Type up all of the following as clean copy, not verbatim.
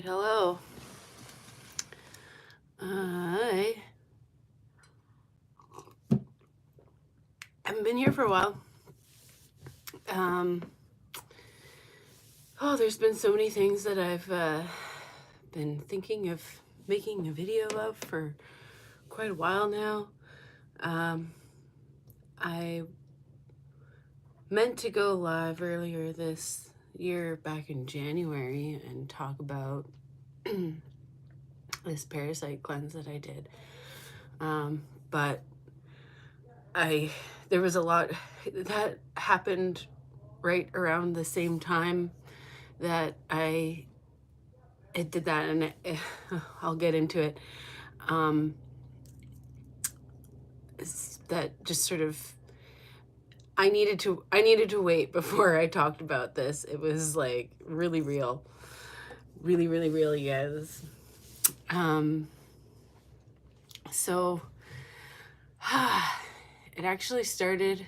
right, hello. I haven't been here for a while. There's been so many things that I've been thinking of making a video of for quite a while now. I meant to go live earlier this year, back in January, and talk about this parasite cleanse that I did. But there was a lot that happened right around the same time that I did that, and I'll get into it. That just sort of I needed to wait before I talked about this. It was like really real, really real, you guys. So it actually started.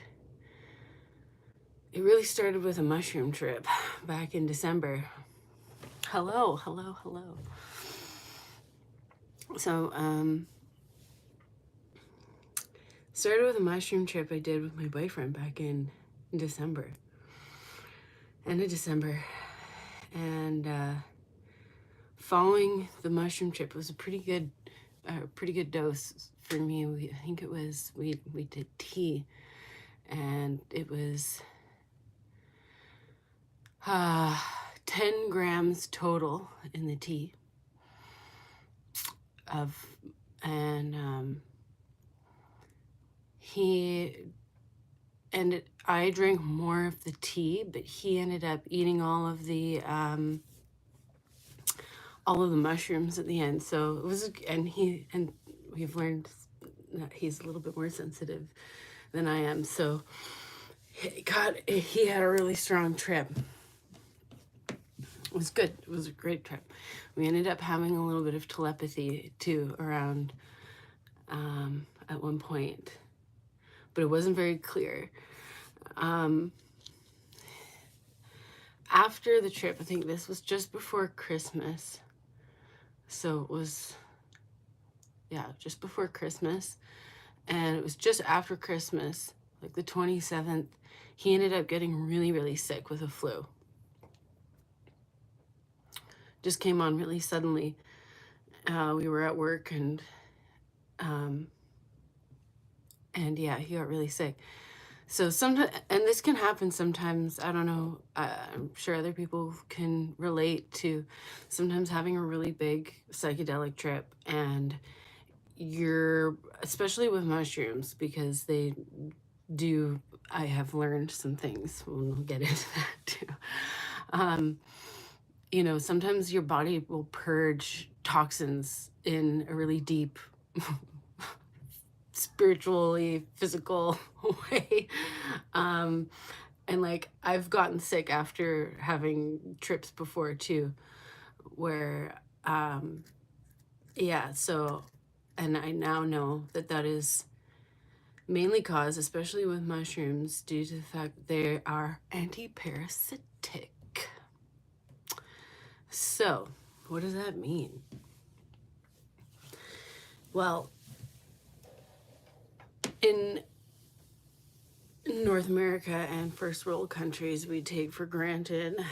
It really started with a mushroom trip back in December. Hello. So, started with a mushroom trip I did with my boyfriend back in December. End of December. And following the mushroom trip was a pretty good dose for me. I think it was, we did tea, and it was 10 grams total in the tea I drank more of the tea, but he ended up eating all of the mushrooms at the end. So it was, and we've learned that he's a little bit more sensitive than I am. So he had a really strong trip. It was good. It was a great trip. We ended up having a little bit of telepathy too around at one point, but it wasn't very clear. After the trip, I think this was just before Christmas. So it was, just before Christmas. And it was just after Christmas, like the 27th, he ended up getting really sick with a flu. Just came on really suddenly. We were at work, and yeah, he got really sick. So sometimes, and this can happen sometimes, I don't know, I'm sure other people can relate to sometimes having a really big psychedelic trip, and especially with mushrooms, because they do, I have learned some things, we'll get into that too. Sometimes your body will purge toxins in a really deep, spiritually physical way. And like, I've gotten sick after having trips before too, where so, and I now know that is mainly caused, especially with mushrooms, due to the fact they are anti-parasitic. So what does that mean? Well, in North America and first world countries, we take for granted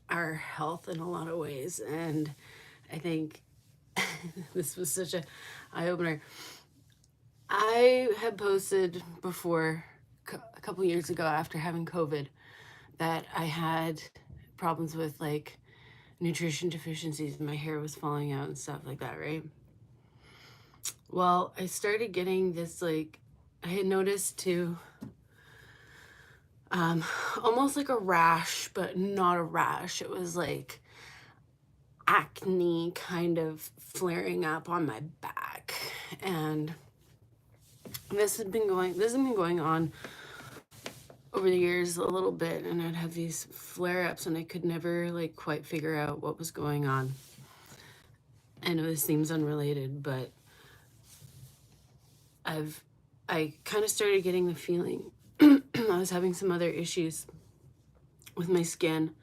our health in a lot of ways. And I think this was such an eye-opener. I had posted before, a couple years ago, after having COVID, that I had problems with like nutrition deficiencies. My hair was falling out and stuff like that, right? Well, I started getting this, like, I had noticed too, almost like a rash, but not a rash. It was like acne kind of flaring up on my back. And this has been going on over the years a little bit, and I'd have these flare-ups, and I could never like quite figure out what was going on. I know this seems unrelated, but I kind of started getting the feeling I was having some other issues with my skin.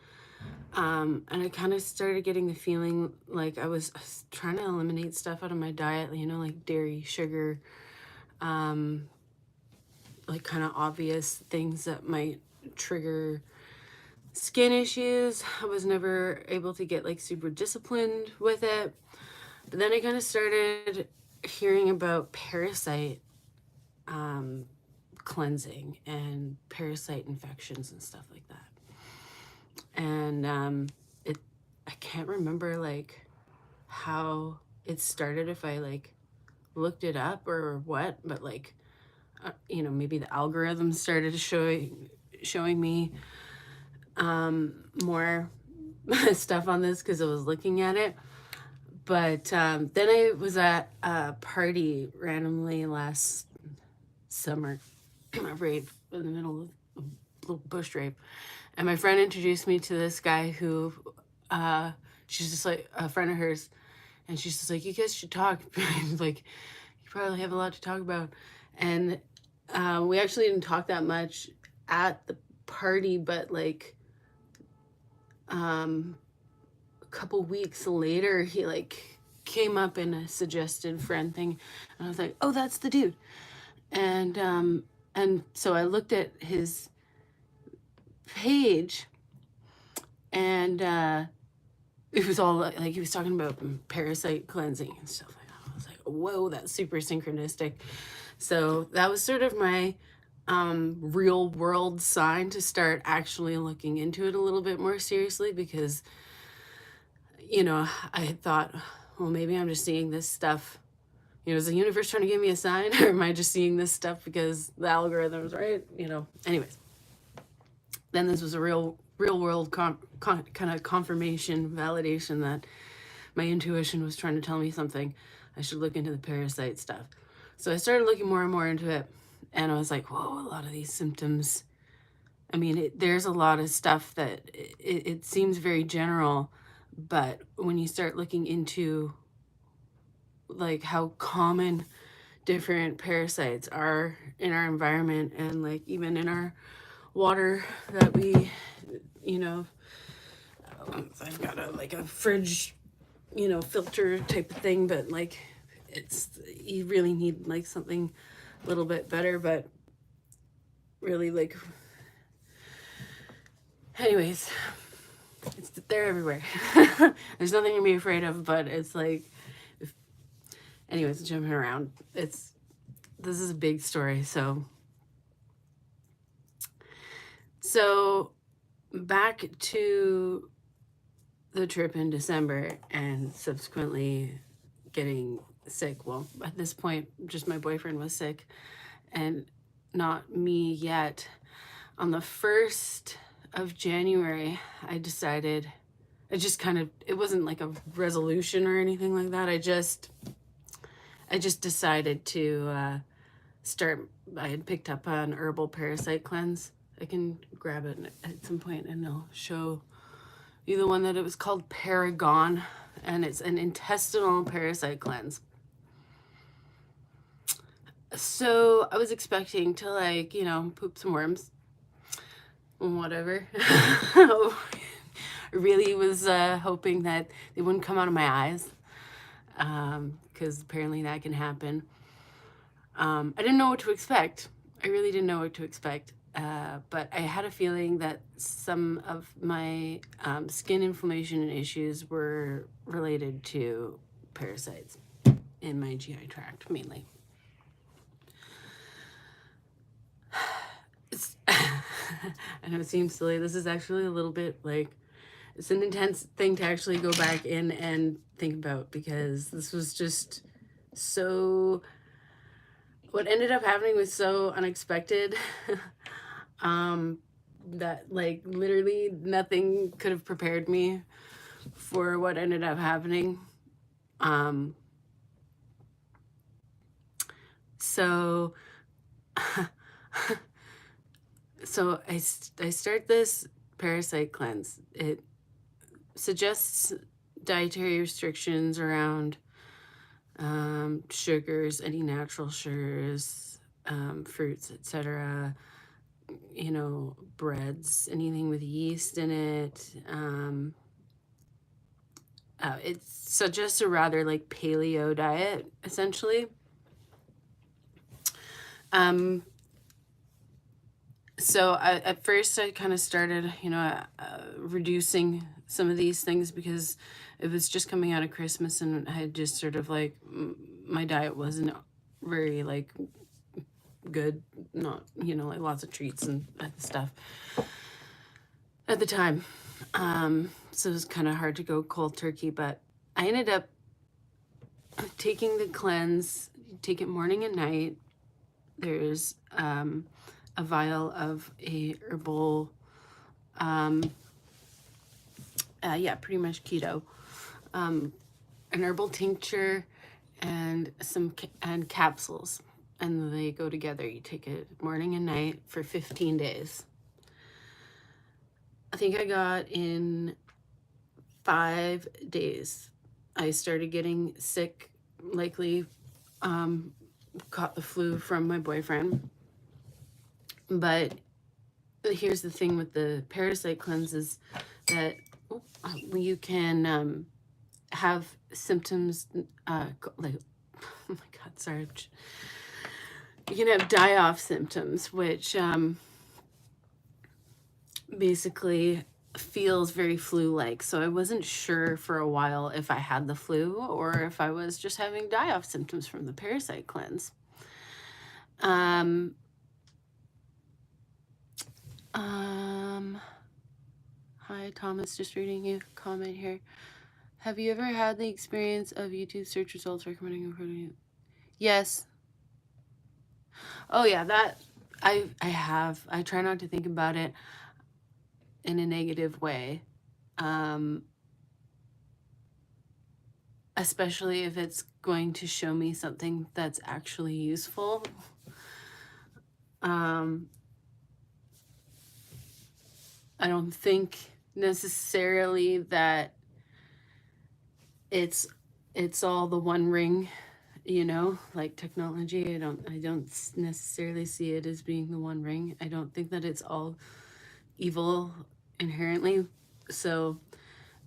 And I kind of started getting the feeling like I was trying to eliminate stuff out of my diet, you know, like dairy, sugar, like kind of obvious things that might trigger skin issues. I was never able to get like super disciplined with it. But then I kind of started hearing about parasite cleansing and parasite infections and stuff like that. And I can't remember like how it started, if I like looked it up or what, but like you know, maybe the algorithm started showing me more stuff on this because I was looking at it. But then I was at a party randomly last summer, right in the middle of a little bush rape, and my friend introduced me to this guy who, she's just like a friend of hers, and she's just like, you guys should talk. Like, you probably have a lot to talk about. And we actually didn't talk that much at the party, but like a couple weeks later, he like came up in a suggested friend thing, and I was like, oh, that's the dude. And so I looked at his page, and it was all like he was talking about parasite cleansing and stuff like that. I was like, whoa, that's super synchronistic. So that was sort of my real world sign to start actually looking into it a little bit more seriously, because, you know, I had thought, well, maybe I'm just seeing this stuff. You know, is the universe trying to give me a sign, or am I just seeing this stuff because the algorithm's right? You know, anyways. Then this was a real world kind of confirmation, validation that my intuition was trying to tell me something. I should look into the parasite stuff. So I started looking more and more into it, and I was like, whoa, a lot of these symptoms. I mean, there's a lot of stuff that it seems very general, but when you start looking into like how common different parasites are in our environment, and like even in our water that we, you know, I've got a fridge, you know, filter type of thing, but like it's, you really need like something a little bit better, but really like, anyways, they're everywhere. There's nothing to be afraid of, but it's like, anyways, jumping around, this is a big story. So back to the trip in December and subsequently getting sick. Well, at this point, just my boyfriend was sick and not me yet. On the 1st of January, I decided, it wasn't like a resolution or anything like that. I just decided to start. I had picked up an herbal parasite cleanse. I can grab it at some point and I'll show you the one that it was called Paragon, and it's an intestinal parasite cleanse. So I was expecting to, like, you know, poop some worms, whatever. Really was hoping that they wouldn't come out of my eyes, because apparently that can happen. I didn't know what to expect. I really didn't know what to expect. But I had a feeling that some of my skin inflammation and issues were related to parasites in my GI tract, mainly. I know it seems silly. This is actually a little bit like, it's an intense thing to actually go back in and think about, because this was just so, what ended up happening was so unexpected. That like literally nothing could have prepared me for what ended up happening. So I start this parasite cleanse. It suggests dietary restrictions around sugars, any natural sugars, fruits, etc., you know, breads, anything with yeast in it. It's so just a rather like paleo diet, essentially. So at first I kind of started, you know, reducing some of these things because it was just coming out of Christmas and I had just sort of like, my diet wasn't very like good, not, you know, like lots of treats and stuff at the time. So it was kind of hard to go cold turkey, but I ended up taking the cleanse, take it morning and night. There's a vial of a herbal, yeah, pretty much keto, an herbal tincture and some and capsules, and they go together. You take it morning and night for 15 days. I think I got in 5 days. I started getting sick, likely caught the flu from my boyfriend. But here's the thing with the parasite cleanses, that you can have symptoms like, oh my god, sorry, you can have die-off symptoms, which basically feels very flu-like. So I wasn't sure for a while if I had the flu or if I was just having die-off symptoms from the parasite cleanse. Hi, Thomas, just reading you comment here. Have you ever had the experience of YouTube search results recommending you? Yes. Oh yeah, that I have. I try not to think about it in a negative way. Especially if it's going to show me something that's actually useful. I don't think necessarily that it's all the one ring, you know, like technology. I don't necessarily see it as being the one ring. I don't think that it's all evil inherently. So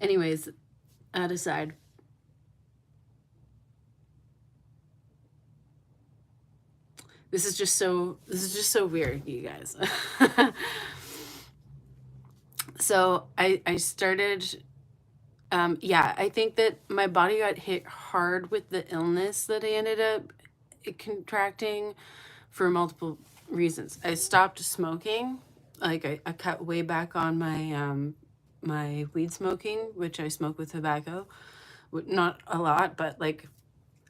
anyways, that aside, this is just so weird, you guys. So I started, yeah, I think that my body got hit hard with the illness that I ended up contracting for multiple reasons. I stopped smoking. Like I cut way back on my my weed smoking, which I smoke with tobacco. Not a lot, but like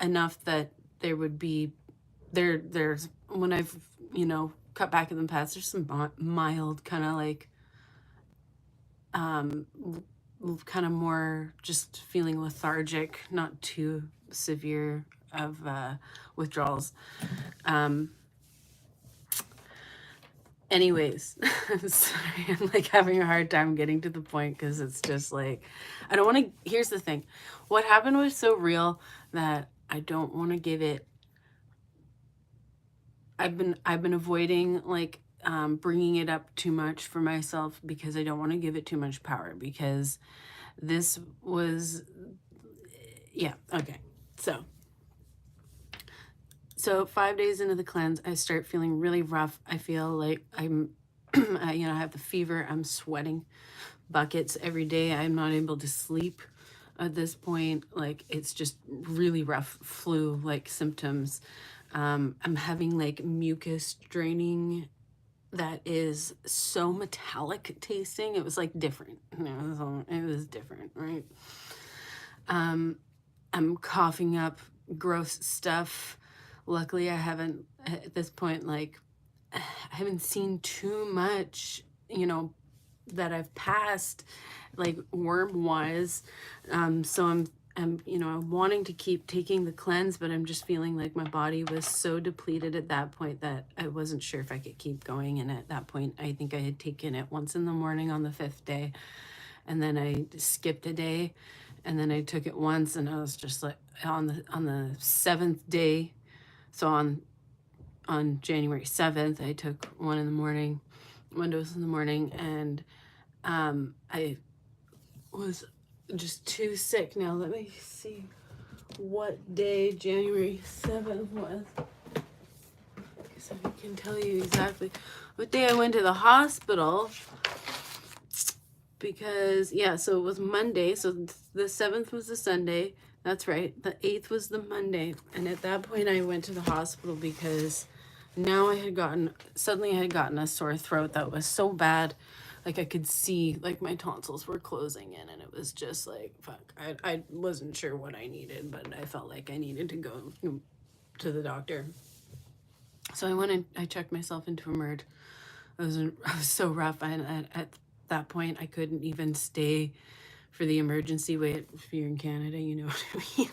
enough that there would be there's when I've, you know, cut back in the past, there's some mild kind of like kind of more just feeling lethargic, not too severe of withdrawals. Anyways, I'm sorry, I'm like having a hard time getting to the point because it's just like, I don't want to, here's the thing. What happened was so real that I don't want to give it, I've been avoiding like bringing it up too much for myself because I don't want to give it too much power, because this was, yeah, okay. So 5 days into the cleanse, I start feeling really rough. I feel like I'm, you know, I have the fever. I'm sweating buckets every day. I'm not able to sleep at this point. Like, it's just really rough flu-like symptoms. I'm having like mucus draining that is so metallic tasting. It was like different. You know, it was different, right? I'm coughing up gross stuff. Luckily, I haven't at this point, like, I haven't seen too much, you know, that I've passed, like worm wise. So I'm, you know, I'm wanting to keep taking the cleanse, but I'm just feeling like my body was so depleted at that point that I wasn't sure if I could keep going. And at that point, I think I had taken it once in the morning on the 5th day, and then I skipped a day, and then I took it once, and I was just like on the 7th day. So on January 7th, I took one in the morning, one dose in the morning, and I was just too sick. Now let me see what day January 7th was, because I can tell you exactly what day I went to the hospital. Because, yeah, so it was Monday. So the 7th was the Sunday. That's right. The 8th was the Monday. And at that point, I went to the hospital because now suddenly I had gotten a sore throat that was so bad. Like, I could see, like, my tonsils were closing in. And it was just like, fuck. I wasn't sure what I needed, but I felt like I needed to go to the doctor. So I went and I checked myself into Emerge. I was so rough. At that point, I couldn't even stay for the emergency wait. If you're in Canada, you know what I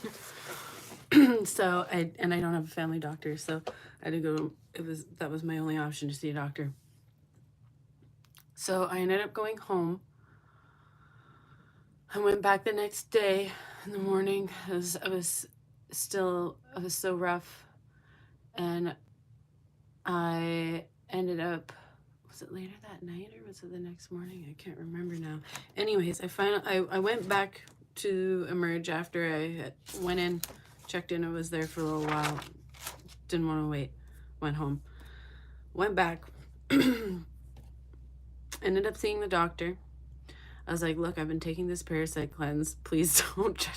mean. So I don't have a family doctor, so I had to go. That was my only option, to see a doctor. So I ended up going home. I went back the next day in the morning. I was so rough, and I ended up, was it later that night or was it the next morning? I can't remember now. Anyways, I went back to Emerge after I went in, checked in. I was there for a little while. Didn't want to wait. Went home. Went back. Ended up seeing the doctor. I was like, look, I've been taking this parasite cleanse. Please don't judge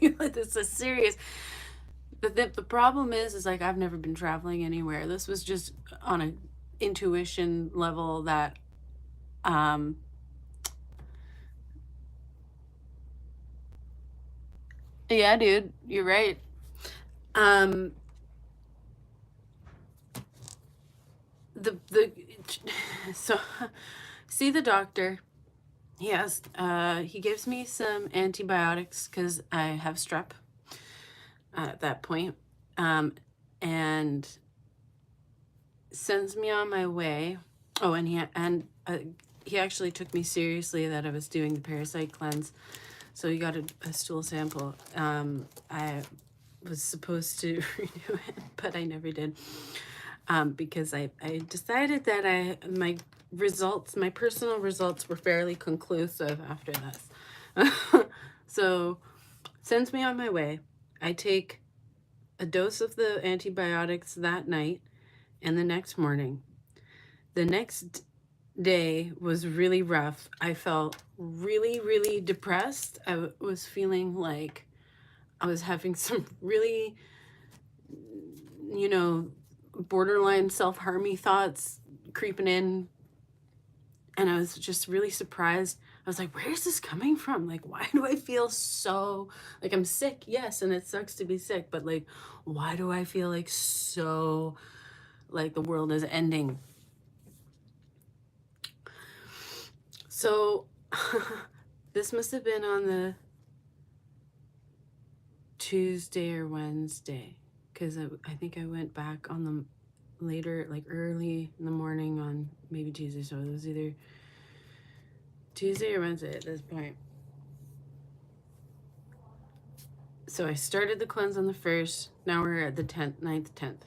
me. This is serious. The problem is like, I've never been traveling anywhere. This was just on an intuition level that yeah, dude, you're right. The so see the doctor. He gives me some antibiotics because I have strep at that point, and sends me on my way. Oh, and he actually took me seriously that I was doing the parasite cleanse, so he got a stool sample. I was supposed to redo it, but I never did, because I decided that my personal results were fairly conclusive after this. So sends me on my way. I take a dose of the antibiotics that night and the next morning. The next day was really rough. I felt really, really depressed. I was feeling like I was having some really, borderline self-harmy thoughts creeping in. And I was just really surprised. I was like, where is this coming from? Like, why do I feel so, like, I'm sick? Yes, and it sucks to be sick, but like, why do I feel like so, like the world is ending? So this must have been on the Tuesday or Wednesday, because I think I went back on the later, like early in the morning on maybe Tuesday. So it was either Tuesday or Wednesday at this point. So I started the cleanse on the 1st. Now we're at the 10th, 9th, 10th.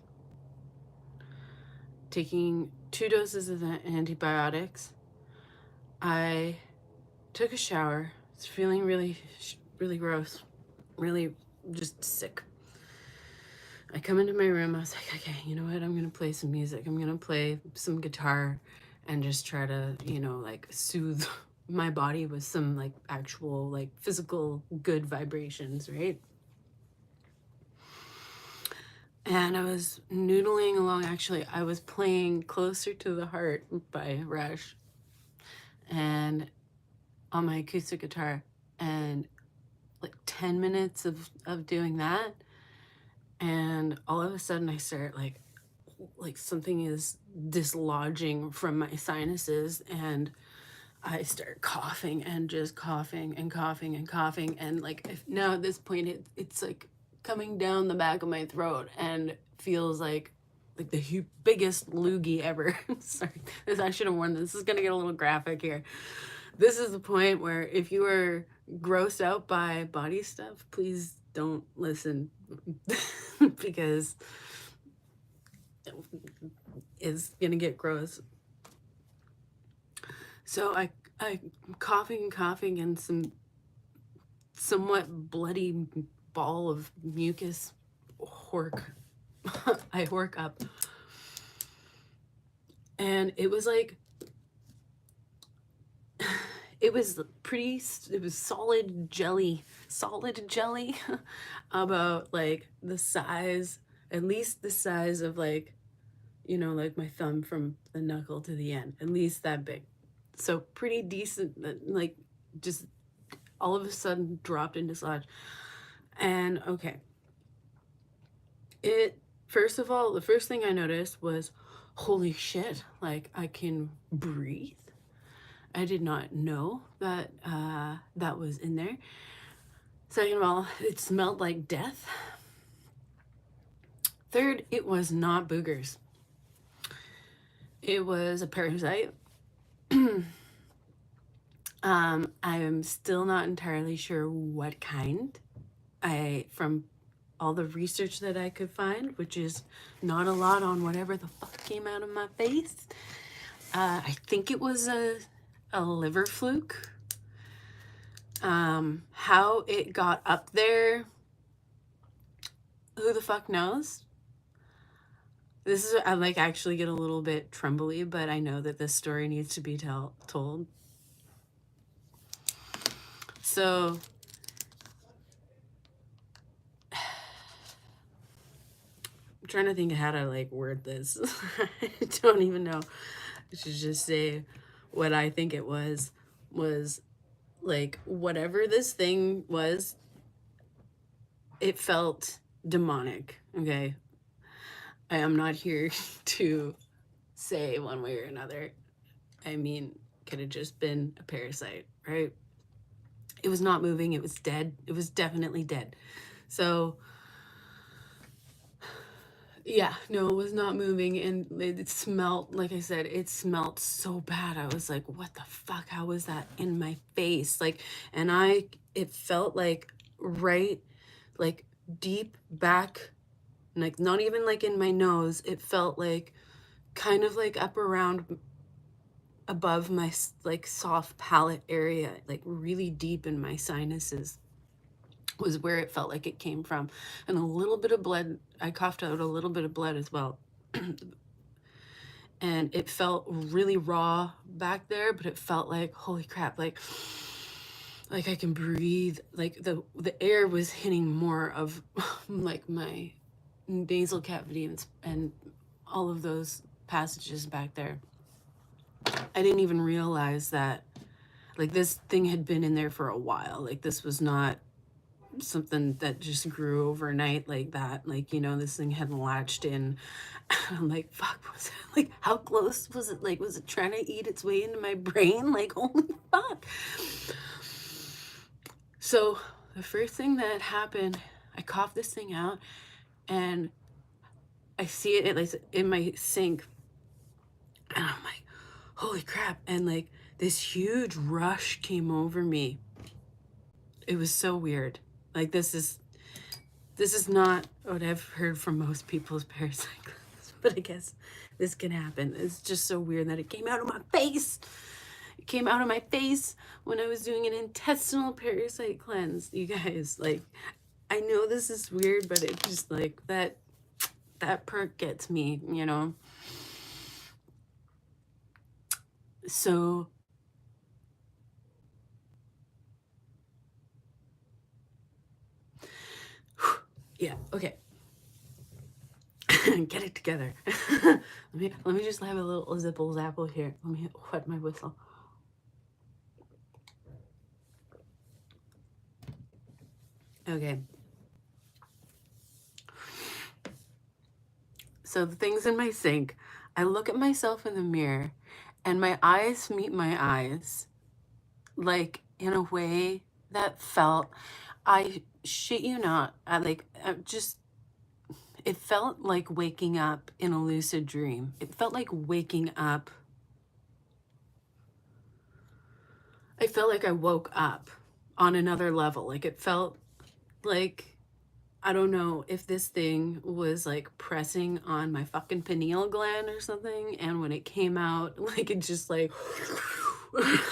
Taking 2 doses of the antibiotics. I took a shower. I was feeling really, really gross. Really just sick. I come into my room. I was like, okay, you know what? I'm going to play some music. I'm going to play some guitar and just try to, like soothe my body with some like actual, like physical good vibrations, right? And I was noodling along. Actually, I was playing Closer to the Heart by Rush and on my acoustic guitar, and like 10 minutes of doing that, and all of a sudden I start like something is dislodging from my sinuses, and I start coughing and just coughing and coughing and coughing, and like now at this point it's like coming down the back of my throat and feels like the biggest loogie ever. Sorry, I should have warned this. This is gonna get a little graphic here. This is the point where if you are grossed out by body stuff, please don't listen because it's gonna get gross. So I'm coughing and coughing, and some somewhat bloody ball of mucus hork. I hork up. And it was like, it was solid jelly, about like the size, at least the size of like, like my thumb from the knuckle to the end, at least that big. So pretty decent, like just all of a sudden dropped into sludge. And okay, first of all, the first thing I noticed was, holy shit, like I can breathe. I did not know that that was in there. Second of all, it smelled like death. Third, it was not boogers. It was a parasite. I'm still not entirely sure what kind. From all the research that I could find, which is not a lot on whatever the fuck came out of my face, I think it was a liver fluke. How it got up there, who the fuck knows? This is, I like actually get a little bit trembly, but I know that this story needs to be told. So I'm trying to think how to like word this. I don't even know. I should just say what I think it was like whatever this thing was, it felt demonic. Okay, I am not here to say one way or another. I mean, could have just been a parasite, right? It was not moving. It was dead. It was definitely dead. So yeah, no, it was not moving, and it smelled, like I said, it smelled so bad. I was like, what the fuck? How was that in my face? Like, and it felt like right, like deep back, like not even like in my nose. It felt like kind of like up around above my like soft palate area, like really deep in my sinuses was where it felt like it came from. And a little bit of blood, I coughed out a little bit of blood as well. And it felt really raw back there, but it felt like, holy crap, like I can breathe. Like the air was hitting more of like my nasal cavity and all of those passages back there. I didn't even realize that like this thing had been in there for a while. Like this was not something that just grew overnight like that. Like, this thing had latched in. I'm like, fuck, was it like, how close was it? Like, was it trying to eat its way into my brain? Like, holy fuck. So the first thing that happened, I coughed this thing out and I see it in my sink. And I'm like, holy crap. And like this huge rush came over me. It was so weird. Like this is not what I've heard from most people's parasite cleanse, but I guess this can happen. It's just so weird that it came out of my face. It came out of my face when I was doing an intestinal parasite cleanse, you guys. Like, I know this is weird, but it just like that perk gets me, So yeah, okay. Get it together. let me just have a little zipple zapple here. Let me wet my whistle. Okay. So the things in my sink, I look at myself in the mirror and my eyes meet my eyes, like in a way that felt, I shit you not, it felt like waking up in a lucid dream. It felt like waking up. I felt like I woke up on another level. Like it felt like, I don't know if this thing was like pressing on my fucking pineal gland or something. And when it came out, like it just like,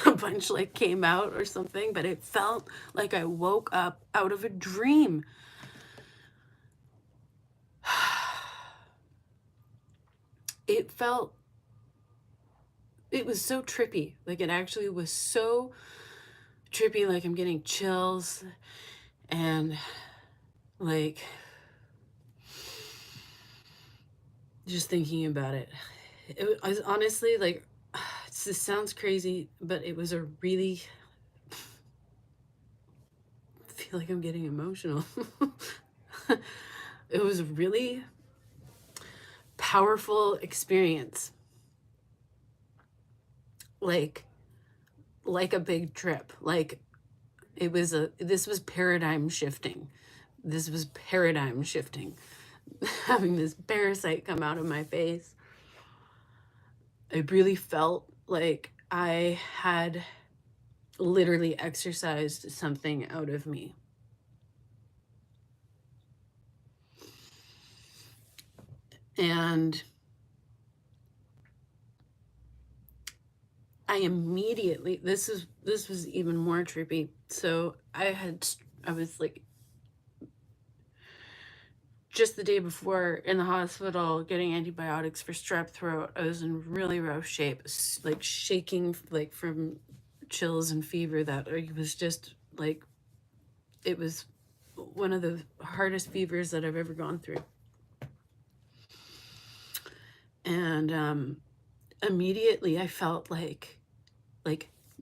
a bunch like came out or something, but it felt like I woke up out of a dream. It felt, it was so trippy. Like it actually was so trippy, like I'm getting chills and like just thinking about it. It was honestly like, this sounds crazy, but it was a really, I feel like I'm getting emotional. It was a really powerful experience. Like a big trip. Like it was this was paradigm shifting. This was paradigm shifting. Having this parasite come out of my face. I really felt like I had literally exercised something out of me. And I immediately, this was even more trippy. So I was like just the day before in the hospital getting antibiotics for strep throat. I was in really rough shape, like shaking like from chills and fever. That it was just like, it was one of the hardest fevers that I've ever gone through. And immediately I felt like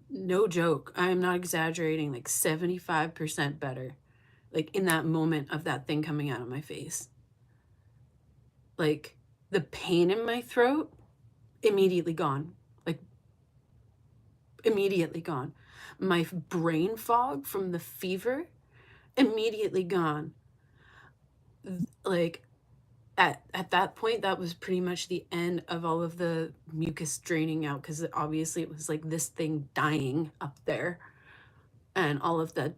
no joke, I'm not exaggerating, like 75% better, like in that moment of that thing coming out of my face. Like the pain in my throat, immediately gone. Like immediately gone. My brain fog from the fever, immediately gone. Like at that point, that was pretty much the end of all of the mucus draining out, because obviously it was like this thing dying up there, and all of the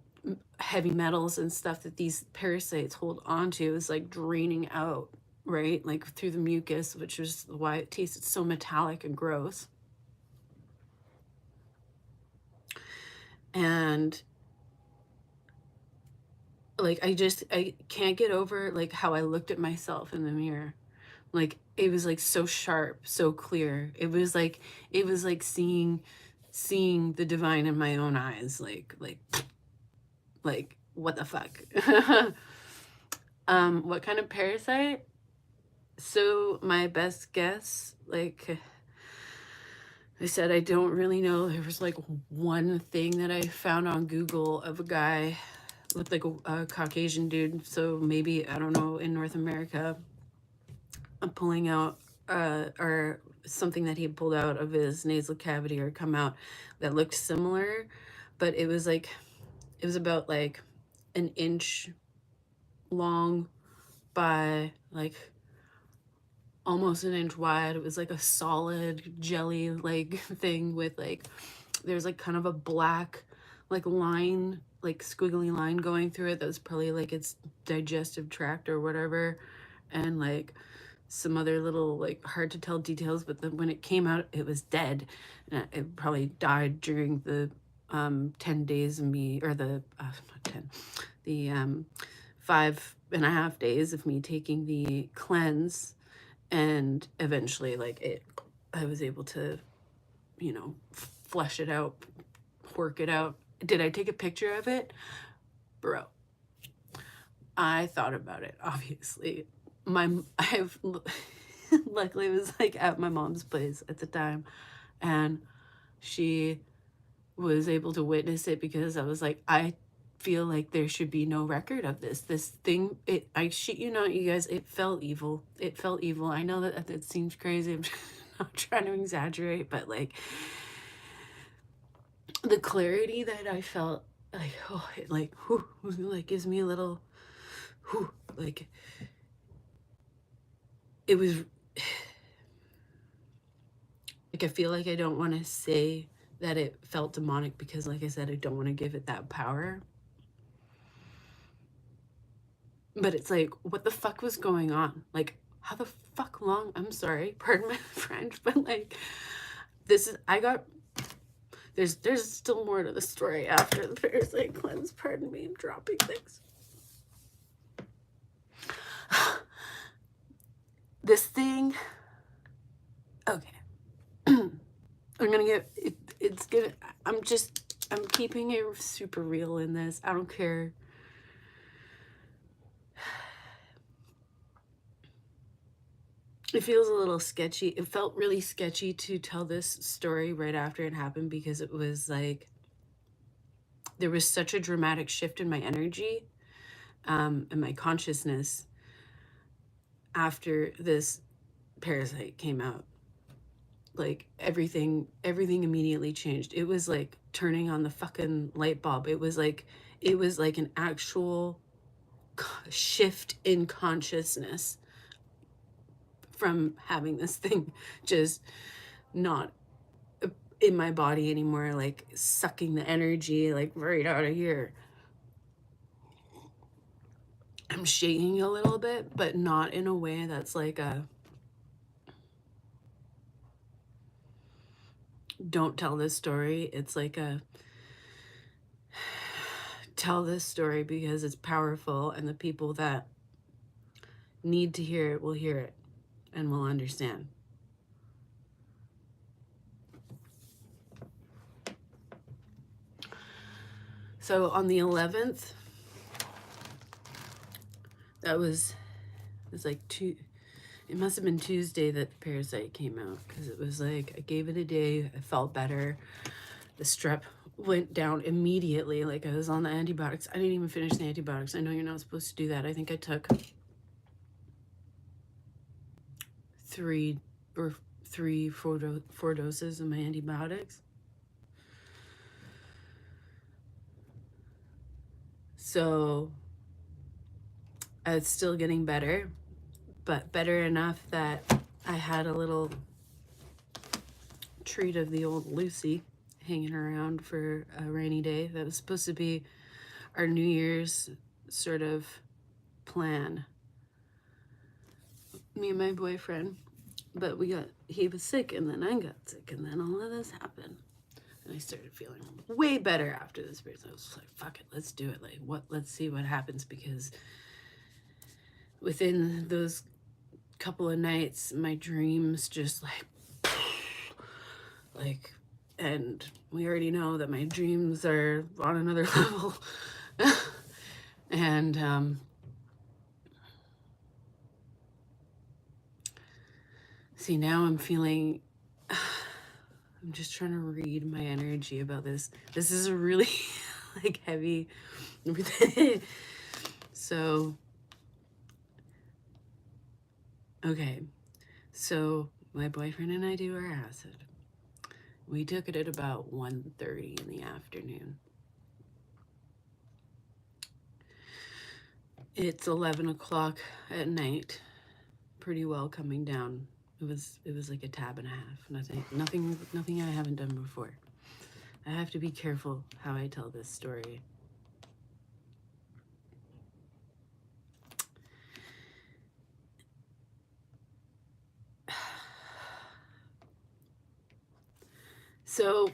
heavy metals and stuff that these parasites hold on to is like draining out, right? Like through the mucus, which is why it tasted so metallic and gross. And like I can't get over like how I looked at myself in the mirror. Like it was like so sharp, so clear. It was like seeing the divine in my own eyes. Like what the fuck. What kind of parasite? So my best guess, like I said, I don't really know. There was like one thing that I found on Google of a guy with like a Caucasian dude. So maybe, I don't know, in North America, I'm pulling out or something that he pulled out of his nasal cavity or come out that looked similar, but it was like, it was about like an inch long by like almost an inch wide. It was like a solid jelly like thing with like, there's like kind of a black like line, like squiggly line going through it. That was probably like its digestive tract or whatever. And like some other little like hard to tell details, but then when it came out, it was dead. And it probably died during the 10 days of me, or the not 10, the 5.5 days of me taking the cleanse. And eventually like I was able to, you know, flesh it out, work it out. Did I take a picture of it? Bro, I thought about it, obviously. I've luckily it was like at my mom's place at the time, and she was able to witness it, because I was like, I feel like there should be no record of this thing. I shit you not, you guys, it felt evil. It felt evil. I know that it seems crazy. I'm not trying to exaggerate, but like the clarity that I felt, like, oh, it like, whew, like gives me a little, whew, like it was like, I feel like I don't want to say that it felt demonic, because like I said, I don't want to give it that power. But it's like, what the fuck was going on? Like, how the fuck long? I'm sorry, pardon my French, but like, this there's still more to the story after the parasite cleanse. Pardon me, I'm dropping things. This thing, okay. I'm gonna get it, it's gonna, I'm keeping it super real in this. I don't care. It feels a little sketchy. It felt really sketchy to tell this story right after it happened, because it was like there was such a dramatic shift in my energy and my consciousness after this parasite came out. Like everything immediately changed. It was like turning on the fucking light bulb. It was like an actual shift in consciousness from having this thing just not in my body anymore, like sucking the energy like right out of here. I'm shaking a little bit, but not in a way that's like a don't tell this story. It's like a tell this story because it's powerful, and the people that need to hear it will hear it and will understand. So on the 11th, it was like it must have been Tuesday that the parasite came out, because it was like I gave it a day, I felt better, the strep went down immediately, like I was on the antibiotics. I didn't even finish the antibiotics. I know you're not supposed to do that. I think I took 4 doses of my antibiotics. So it's still getting better, but better enough that I had a little treat of the old Lucy hanging around for a rainy day. That was supposed to be our New Year's sort of plan. Me and my boyfriend, but he was sick, and then I got sick, and then all of this happened. And I started feeling way better after this period. So I was like, fuck it, let's do it. Like, let's see what happens, because within those couple of nights, my dreams just like, and we already know that my dreams are on another level. And see, now I'm feeling, I'm just trying to read my energy about this. This is a really like heavy. So, okay. So my boyfriend and I do our acid. We took it at about 1:30 in the afternoon. It's 11 o'clock at night. Pretty well coming down. It was like a tab and a half. Nothing I haven't done before. I have to be careful how I tell this story. So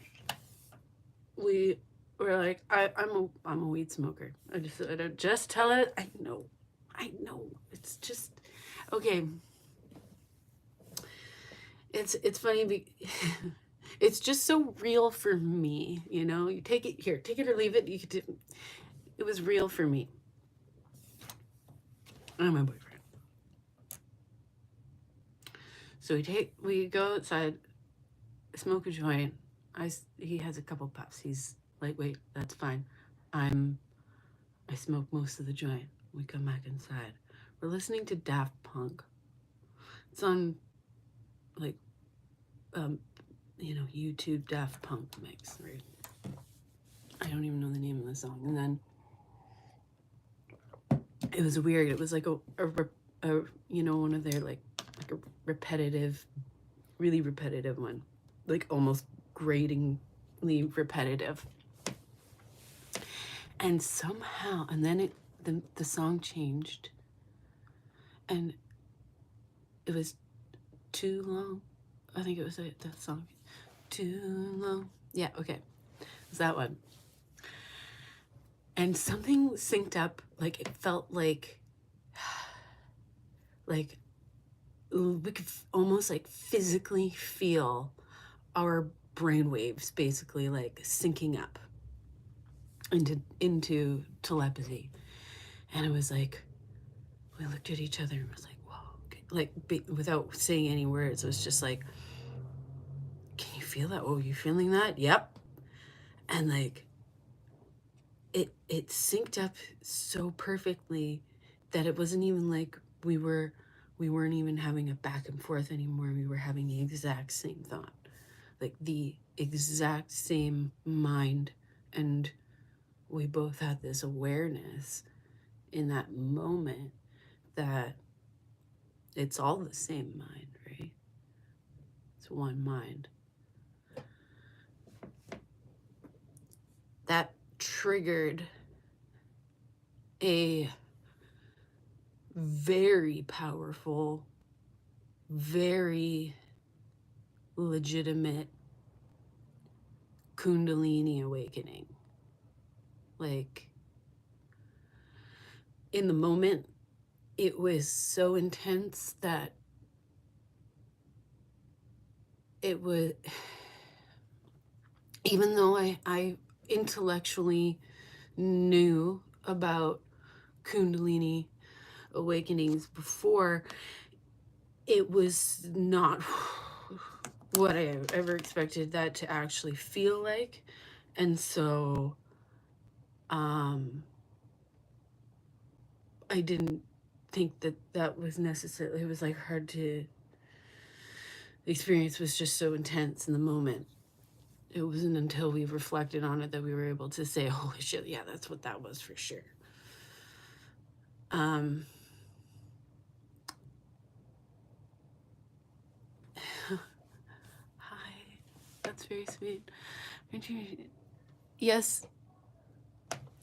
we were like, I'm a weed smoker. I don't just tell it. I know. It's just okay. It's funny. It's just so real for me, you know. You take it or leave it. It was real for me. And my boyfriend. So we go outside, smoke a joint. He has a couple puffs. He's lightweight. That's fine. I smoke most of the joint. We come back inside. We're listening to Daft Punk. It's on like YouTube Daft Punk mix, right? I don't even know the name of the song. And then it was weird. It was like a one of their like a repetitive, really repetitive one, like almost gratingly repetitive. And somehow, and then the song changed, and it was too long. I think it was that song, too long. Yeah, okay. was that one. And something synced up, like it felt like we could almost like physically feel our brainwaves basically like syncing up into telepathy. And it was like, we looked at each other and was like, whoa, okay. Like without saying any words, it was just like, can you feel that? Oh, you feeling that? Yep. And like, it synced up so perfectly that it wasn't even like we weren't even having a back and forth anymore. We were having the exact same thought, like the exact same mind. And we both had this awareness in that moment that it's all the same mind, right? It's one mind. That triggered a very powerful, very legitimate Kundalini awakening. Like, in the moment, it was so intense that it was, even though I intellectually knew about Kundalini awakenings before, it was not what I ever expected that to actually feel like. And so I didn't think that that was necessarily, it was like hard to, the experience was just so intense in the moment. It wasn't until we reflected on it that we were able to say, holy shit, yeah, that's what that was for sure. Hi, that's very sweet. Yes,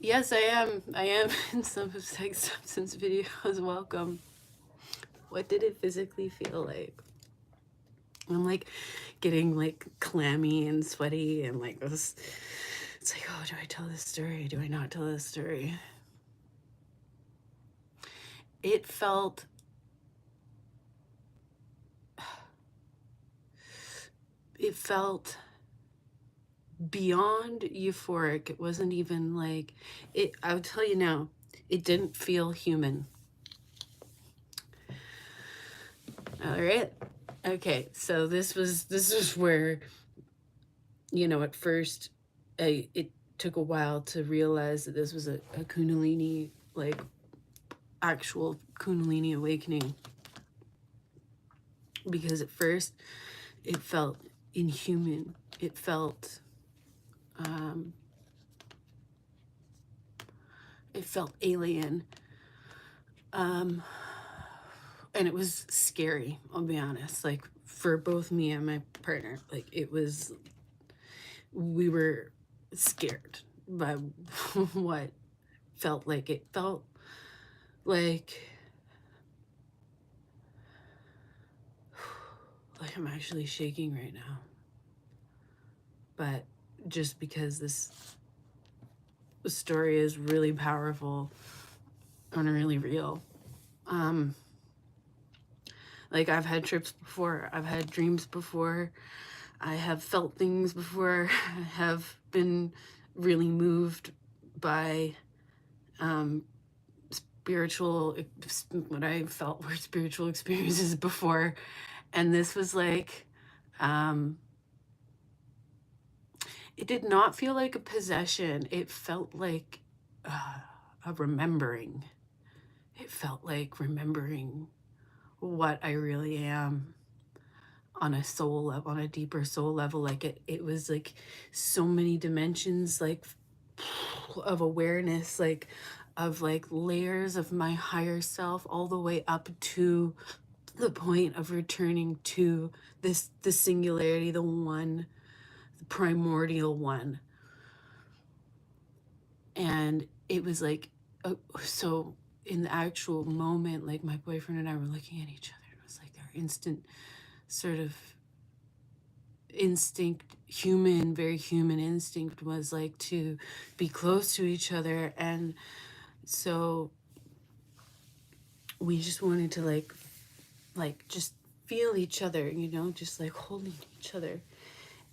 yes, I am in some sex substance videos. Welcome. What did it physically feel like? I'm like getting like clammy and sweaty and like this. It's like, oh, do I tell this story? Do I not tell this story? It felt beyond euphoric. It wasn't even like it. I would tell you now, it didn't feel human. All right. Okay. So this was where, you know, at first, it took a while to realize that this was a Kundalini, like actual Kundalini awakening. Because at first, it felt inhuman. It felt alien. And it was scary, I'll be honest. Like, for both me and my partner, like, we were scared by what felt like. It felt like I'm actually shaking right now. But just because this story is really powerful and really real. Like, I've had trips before, I've had dreams before, I have felt things before, I have been really moved by what I felt were spiritual experiences before. And this was like, it did not feel like a possession. It felt like a remembering. It felt like remembering what I really am on a soul level, on a deeper soul level. Like it was like so many dimensions, like of awareness, like of like layers of my higher self, all the way up to the point of returning to the singularity, the one, the primordial one. And it was like, so in the actual moment, like my boyfriend and I were looking at each other. It was like our instant sort of instinct, very human instinct was like to be close to each other. And so we just wanted to like just feel each other, you know, just like holding each other.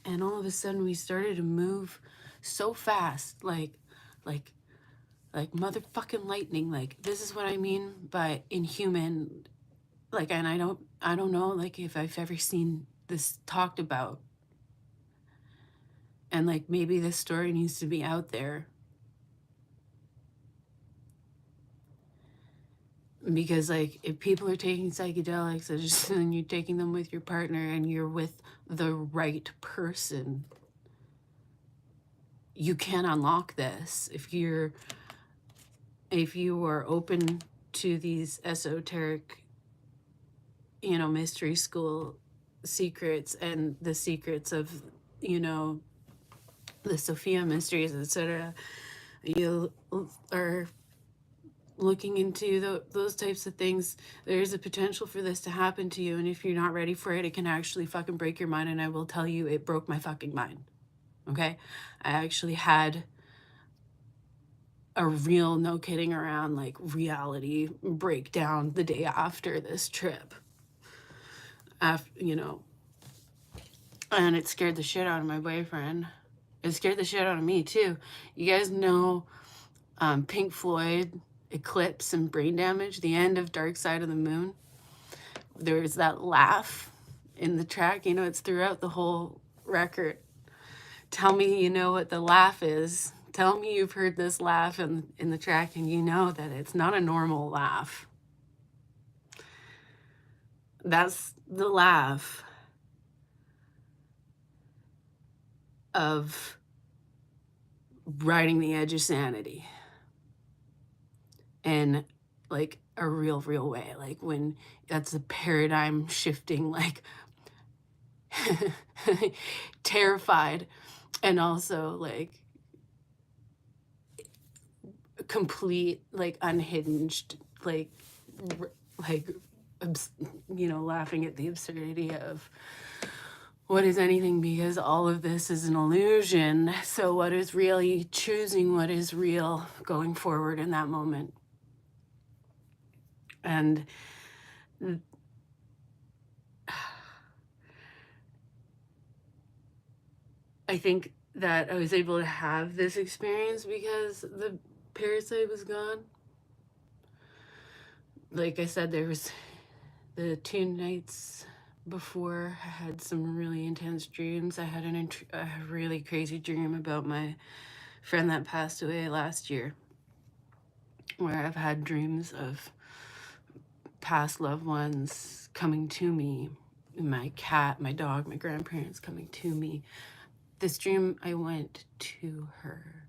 And all of a sudden we started to move so fast, like motherfucking lightning. Like, this is what I mean by inhuman. Like, and I don't know like if I've ever seen this talked about, and like maybe this story needs to be out there, because like if people are taking psychedelics and you're taking them with your partner and you're with the right person, you can unlock this. If you are open to these esoteric, you know, mystery school secrets and the secrets of, you know, the Sophia mysteries, etc., you are looking into those types of things, there's a potential for this to happen to you. And if you're not ready for it, it can actually fucking break your mind. And I will tell you, it broke my fucking mind. Okay? I actually had a real, no kidding around, like reality breakdown the day after this trip. After, you know, and it scared the shit out of my boyfriend. It scared the shit out of me too. You guys know Pink Floyd, Eclipse and Brain Damage, the end of Dark Side of the Moon. There's that laugh in the track, you know, it's throughout the whole record. Tell me you know what the laugh is. Tell me you've heard this laugh in the track and you know that it's not a normal laugh. That's the laugh of riding the edge of sanity. And like a real way, like when that's a paradigm shifting, like terrified, and also like complete, like unhinged, like you know, laughing at the absurdity of what is anything, because all of this is an illusion. So what is really choosing what is real going forward in that moment. And I think that I was able to have this experience because the parasite was gone. Like I said, there was the 2 nights before, I had some really intense dreams. I had a really crazy dream about my friend that passed away last year, where I've had dreams of past loved ones coming to me, my cat, my dog, my grandparents coming to me. This dream, I went to her.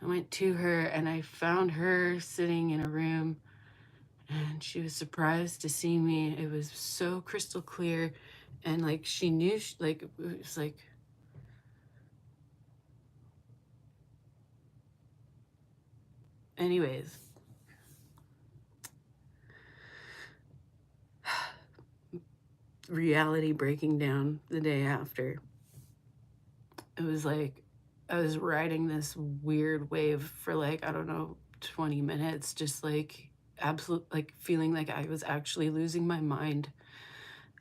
And I found her sitting in a room, and she was surprised to see me. It was so crystal clear, and like she knew, like it was like, anyways. Reality breaking down the day after. It was like I was riding this weird wave for like, I don't know, 20 minutes, just like absolute, like feeling like I was actually losing my mind.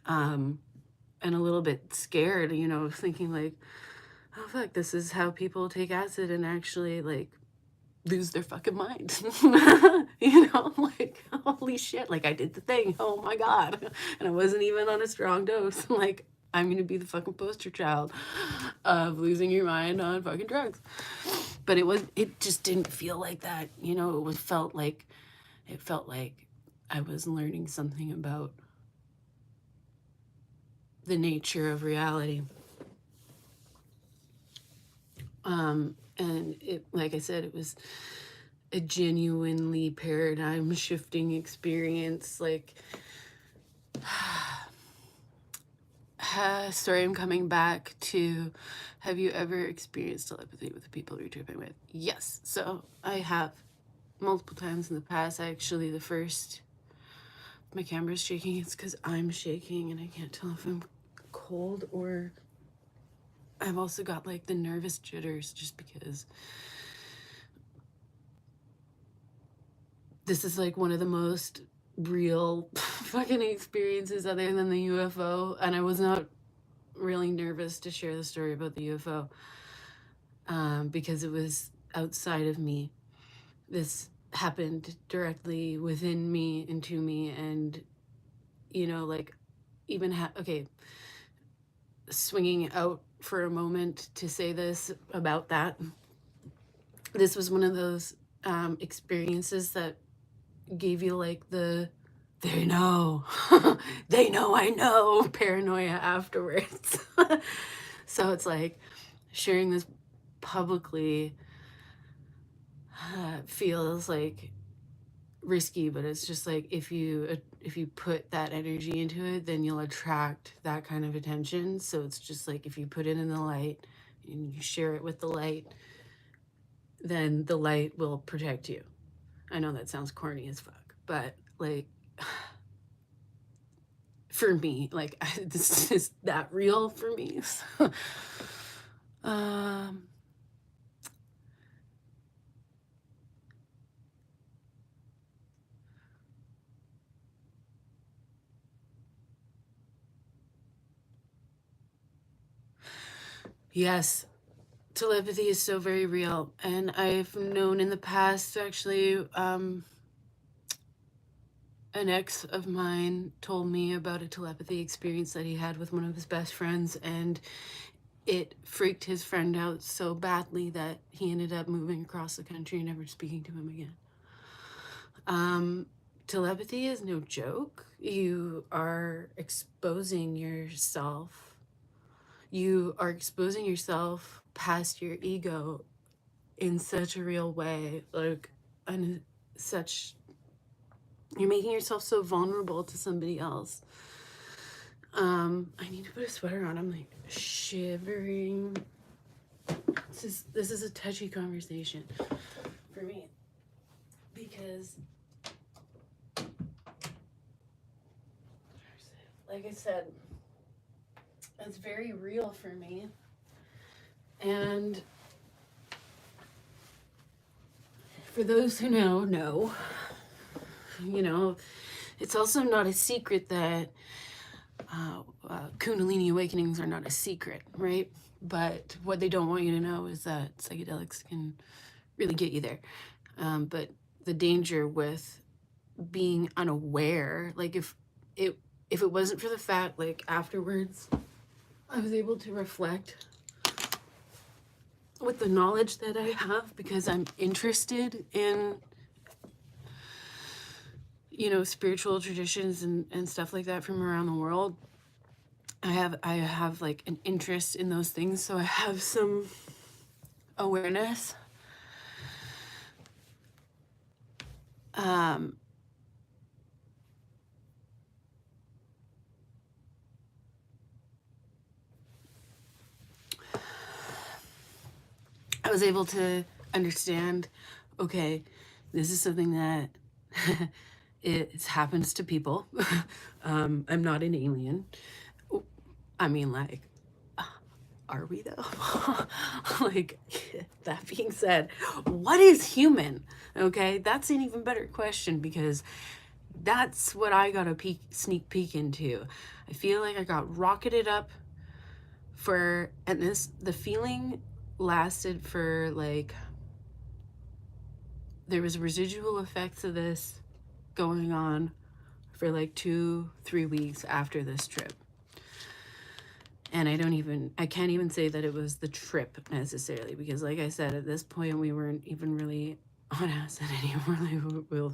And a little bit scared, you know, thinking like, oh fuck, this is how people take acid and actually like lose their fucking mind. You know, like, holy shit, like I did the thing, oh my god, and I wasn't even on a strong dose. Like, I'm gonna be the fucking poster child of losing your mind on fucking drugs. But it just didn't feel like that, you know. It felt like I was learning something about the nature of reality. And it, like I said, it was a genuinely paradigm shifting experience. Like, sorry, I'm coming back to, have you ever experienced telepathy with the people you're tripping with? Yes. So I have multiple times in the past. Actually, the first, my camera's shaking. It's because I'm shaking and I can't tell if I'm cold or I've also got like the nervous jitters just because this is like one of the most real fucking experiences other than the UFO. And I was not really nervous to share the story about the UFO because it was outside of me. This happened directly within me and to me. And, you know, like even, okay, swinging out for a moment to say this about that. This was one of those experiences that gave you like the they know they know I know paranoia afterwards. So it's like sharing this publicly feels like risky, but it's just like if you put that energy into it, then you'll attract that kind of attention. So it's just like if you put it in the light and you share it with the light, then the light will protect you. I know that sounds corny as fuck, but like for me, like this is that real for me. So, um, yes, telepathy is so very real, and I've known in the past actually. An ex of mine told me about a telepathy experience that he had with one of his best friends, and it freaked his friend out so badly that he ended up moving across the country and never speaking to him again. Telepathy is no joke. You are exposing yourself. You are exposing yourself past your ego in such a real way. Like, and such, you're making yourself so vulnerable to somebody else. I need to put a sweater on. I'm like shivering. This is a touchy conversation for me because, like I said, it's very real for me. And for those who know, you know, it's also not a secret that Kundalini awakenings are not a secret, right? But what they don't want you to know is that psychedelics can really get you there. But the danger with being unaware, like if it wasn't for the fact, like afterwards, I was able to reflect with the knowledge that I have because I'm interested in, you know, spiritual traditions and stuff like that from around the world. I have like an interest in those things, so I have some awareness. I was able to understand, okay, this is something that it happens to people. I'm not an alien. I mean, like, are we though? Like, that being said, what is human? Okay, that's an even better question because that's what I got a sneak peek into. I feel like I got rocketed up and the feeling lasted for like, there was residual effects of this going on for like 2-3 weeks after this trip. And I can't even say that it was the trip necessarily because like I said, at this point we weren't even really on acid anymore.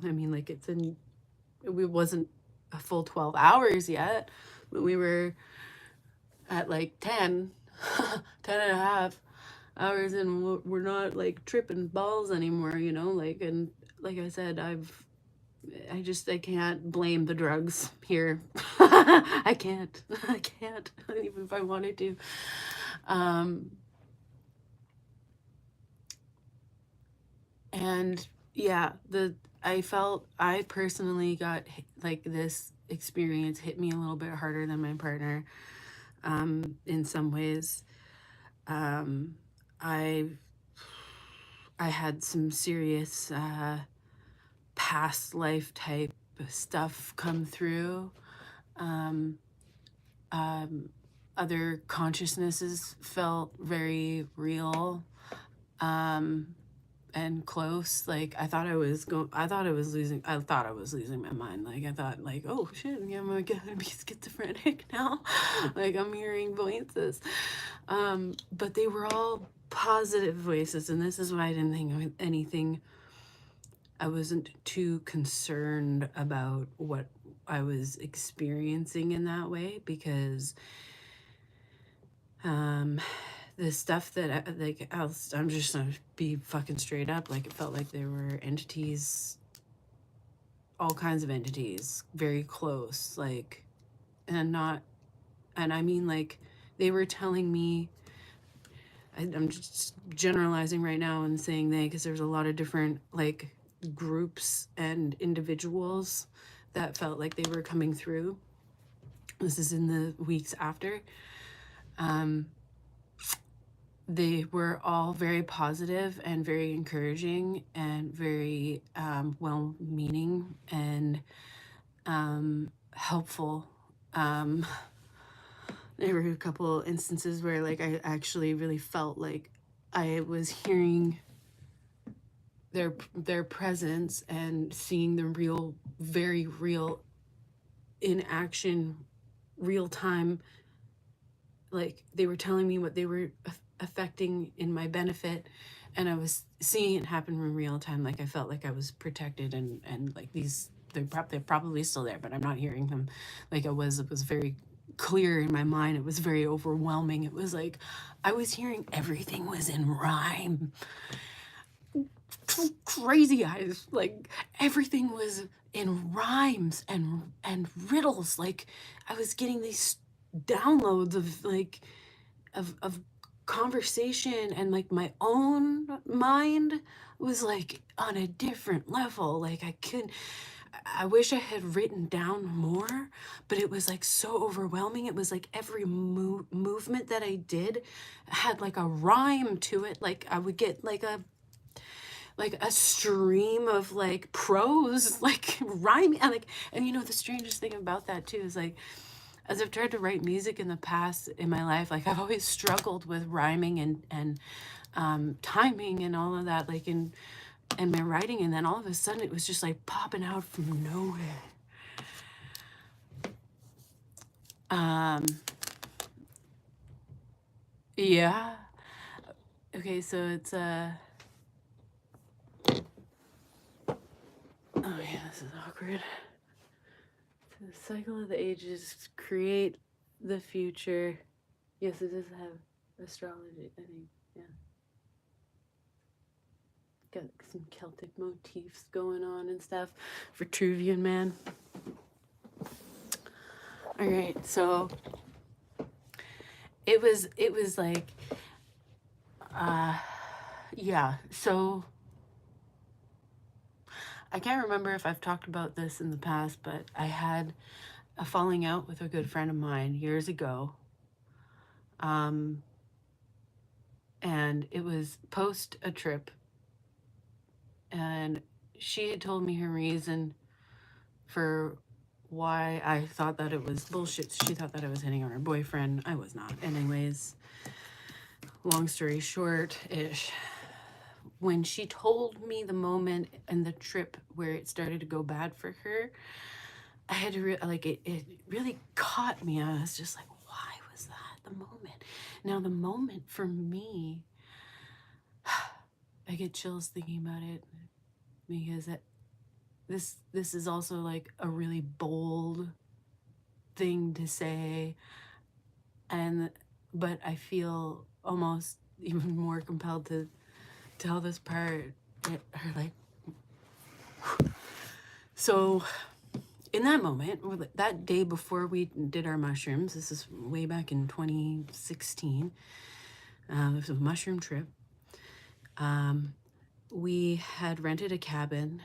I mean, like it wasn't a full 12 hours yet, but we were at like 10 and a half hours and we're not like tripping balls anymore, you know, like, and like I said, I can't blame the drugs here. I can't even if I wanted to. And yeah, I personally got like this experience hit me a little bit harder than my partner in some ways. I I had some serious past life type stuff come through. Um, Other consciousnesses felt very real and close. Like I thought I was losing my mind. Like I thought like, oh shit, I'm gonna be schizophrenic now. Like I'm hearing voices. But they were all positive voices, and this is why I didn't think of anything. I wasn't too concerned about what I was experiencing in that way, because the stuff that I'm just gonna be fucking straight up. Like it felt like there were entities, all kinds of entities, very close. Like, and I mean like they were telling me. I'm just generalizing right now and saying they, because there's a lot of different like groups and individuals that felt like they were coming through. This is in the weeks after. They were all very positive and very encouraging and very well-meaning and helpful. There were a couple instances where like I actually really felt like I was hearing their presence and seeing the real, very real, in action, real time. Like they were telling me what they were affecting in my benefit, and I was seeing it happen in real time. Like I felt like I was protected, and like they're probably still there, but I'm not hearing them. Like it was very clear in my mind. It was very overwhelming. It was like I was hearing everything was in rhyme. Crazy eyes, like everything was in rhymes and riddles. Like I was getting these downloads of like of conversation, and like my own mind was like on a different level. Like I wish I had written down more, but it was like so overwhelming. It was like every movement that I did had like a rhyme to it. Like I would get like a stream of like prose, like rhyming, and you know the strangest thing about that too is like, as I've tried to write music in the past in my life, like I've always struggled with rhyming and timing and all of that, like in my writing, and then all of a sudden it was just like popping out from nowhere. Yeah. Okay, so it's oh yeah, this is awkward. The cycle of the ages create the future. Yes, it does have astrology, I think. Yeah. Got some Celtic motifs going on and stuff. Vitruvian Man. All right, so it was like yeah, so I can't remember if I've talked about this in the past, but I had a falling out with a good friend of mine years ago. And it was post a trip, and she had told me her reason for why I thought that it was bullshit. She thought that I was hitting on her boyfriend. I was not. Anyways, long story short-ish, when she told me the moment and the trip where it started to go bad for her, I had to it really caught me. I was just like, why was that the moment? Now the moment for me, I get chills thinking about it, because this is also like a really bold thing to say, but I feel almost even more compelled to tell this part. So in that moment, that day before we did our mushrooms, this is way back in 2016, it was a mushroom trip. We had rented a cabin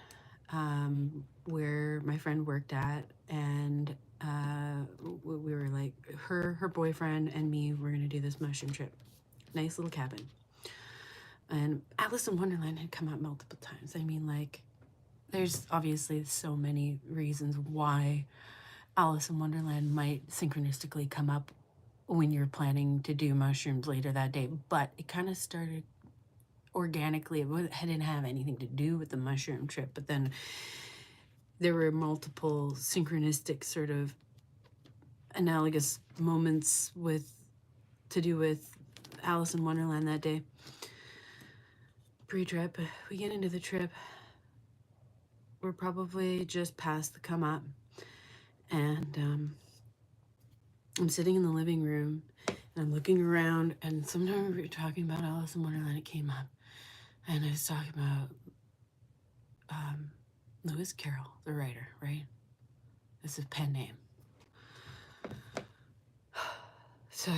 where my friend worked at, and we were like, her boyfriend and me were gonna do this mushroom trip. nice little cabin. And Alice in Wonderland had come out multiple times. I mean, like, there's obviously so many reasons why Alice in Wonderland might synchronistically come up when you're planning to do mushrooms later that day, but it kind of started organically. It didn't have anything to do with the mushroom trip, but then there were multiple synchronistic sort of analogous moments to do with Alice in Wonderland that day. Pre-trip, we get into the trip. We're probably just past the come up, and I'm sitting in the living room and I'm looking around, and sometimes we were talking about Alice in Wonderland, it came up, and I was talking about Lewis Carroll, the writer, right? It's his pen name. So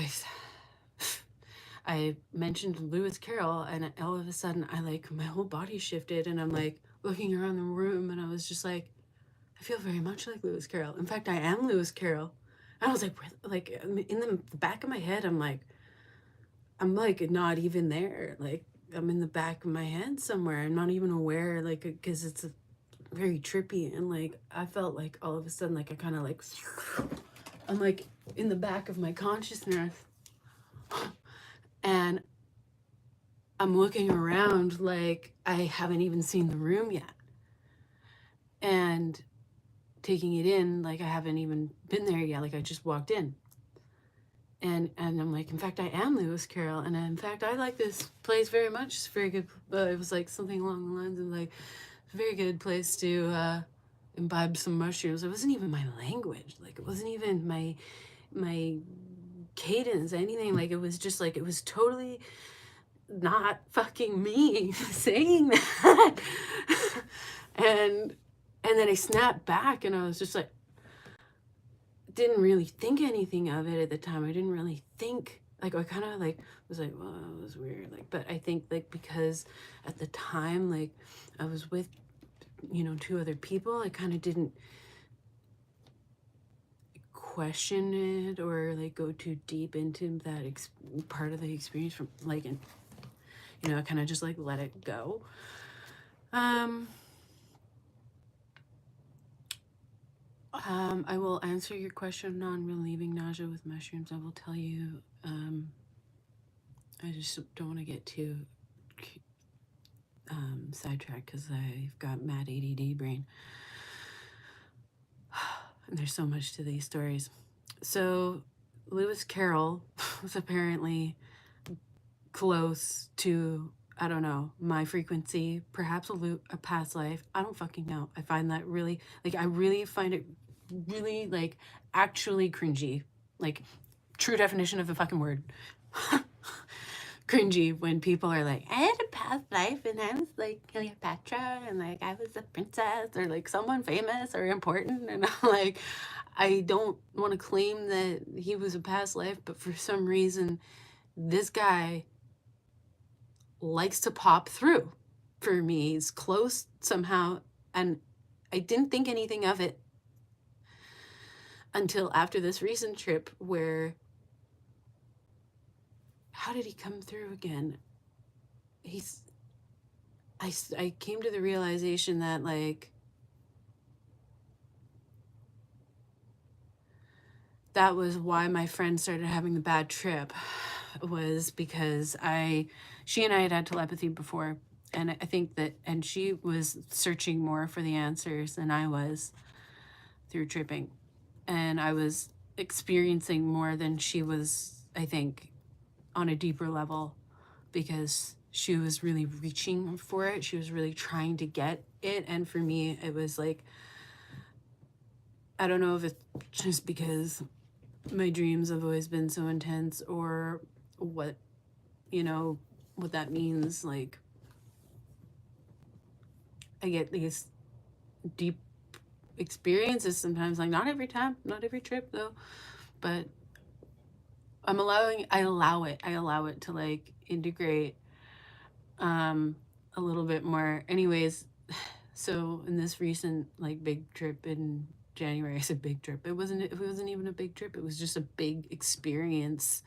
I mentioned Lewis Carroll, and all of a sudden my whole body shifted, and I'm like looking around the room, and I was just like, I feel very much like Lewis Carroll. In fact, I am Lewis Carroll. And I was like in the back of my head, I'm like not even there. Like, I'm in the back of my head somewhere. I'm not even aware, like, because it's very trippy. And like, I felt like all of a sudden, like, I kind of like, I'm like in the back of my consciousness. And I'm looking around like I haven't even seen the room yet. And taking it in like I haven't even been there yet. Like, I just walked in. And I'm like, in fact, I am Lewis Carroll. And in fact, I like this place very much. It's very good. It was like something along the lines of like, very good place to imbibe some mushrooms. It wasn't even my language. Like, it wasn't even my cadence, anything. Like, it was just like, it was totally not fucking me saying that. and then I snapped back, and I was just like, didn't really think anything of it at the time. I didn't really think, like, I kind of like was like, well, that was weird. Like, but I think like because at the time, like, I was with, you know, 2 other people, I kind of didn't question it or like go too deep into that part of the experience from like, and, you know, I kind of just like let it go. I will answer your question on relieving nausea with mushrooms. I will tell you, I just don't want to get too sidetracked because I've got mad ADD brain. And there's so much to these stories. So Lewis Carroll was apparently close to, I don't know, my frequency, perhaps a past life. I don't fucking know. I find that really, like, I really find it really, like, actually cringy. Like, true definition of the fucking word. Cringy when people are like, I had a past life and I was like Cleopatra and like I was a princess or like someone famous or important, and I'm like, I don't want to claim that he was a past life, but for some reason this guy likes to pop through for me. He's close somehow, and I didn't think anything of it until after this recent trip where, how did he come through again? I came to the realization that, like, that was why my friend started having the bad trip, was because she and I had telepathy before, and I think that, and she was searching more for the answers than I was through tripping, and I was experiencing more than she was, I think, on a deeper level, because she was really reaching for it. She was really trying to get it. And for me, it was like, I don't know if it's just because my dreams have always been so intense or what, you know, what that means. Like, I get these deep experiences sometimes, like not every time, not every trip though, but I allow it to like integrate a little bit more. Anyways, so in this recent like big trip in January, I said big trip. It wasn't even a big trip. It was just a big experience.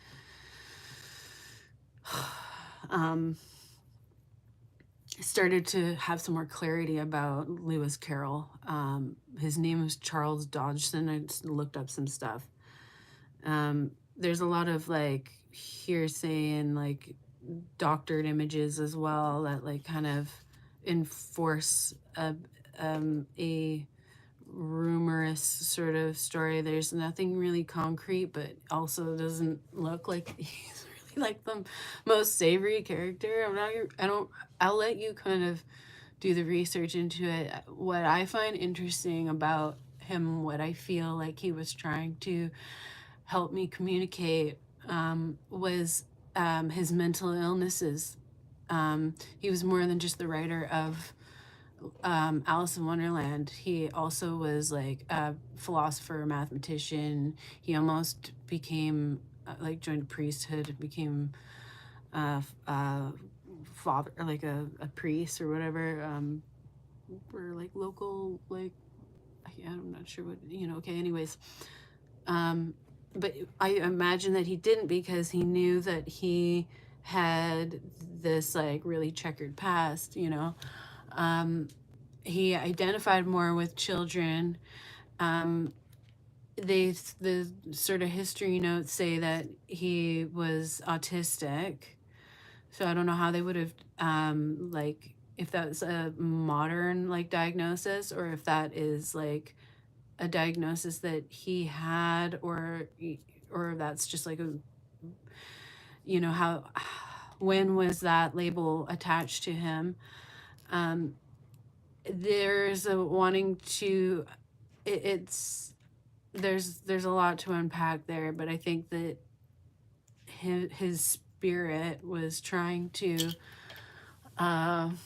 um, started to have some more clarity about Lewis Carroll. His name was Charles Dodgson. I just looked up some stuff. There's a lot of like hearsay and like doctored images as well that like kind of enforce a rumorous sort of story. There's nothing really concrete, but also doesn't look like he's really like the most savory character. I'll let you kind of do the research into it. What I find interesting about him, what I feel like he was trying to help me communicate, was his mental illnesses. He was more than just the writer of Alice in Wonderland. He also was like a philosopher, mathematician. He almost became like joined a priesthood, became father, like a priest or whatever, for like local, like, yeah, I'm not sure what, okay, anyways. But I imagine that he didn't, because he knew that he had this like really checkered past, he identified more with children. The sort of history notes say that he was autistic. So I don't know how they would have, like, if that's a modern like diagnosis, or if that is like a diagnosis that he had, or that's just like a, how, when was that label attached to him? There's a wanting to, it's there's a lot to unpack there, but I think that his spirit was trying to com-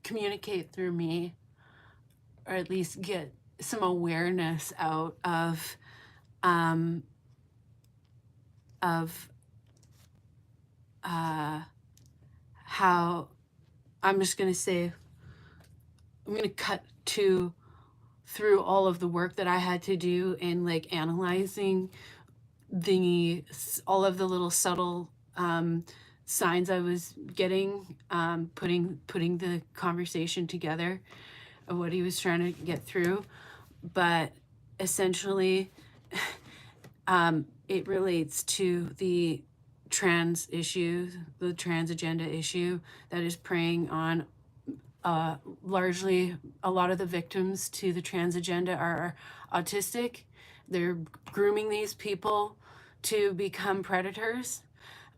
communicate through me, or at least get some awareness out um, of how, I'm just going to say, I'm going to cut to through all of the work that I had to do in like analyzing all of the little subtle signs I was getting, putting the conversation together of what he was trying to get through. But essentially, it relates to the trans issue, the trans agenda issue that is preying on, largely, a lot of the victims to the trans agenda are autistic. They're grooming these people to become predators.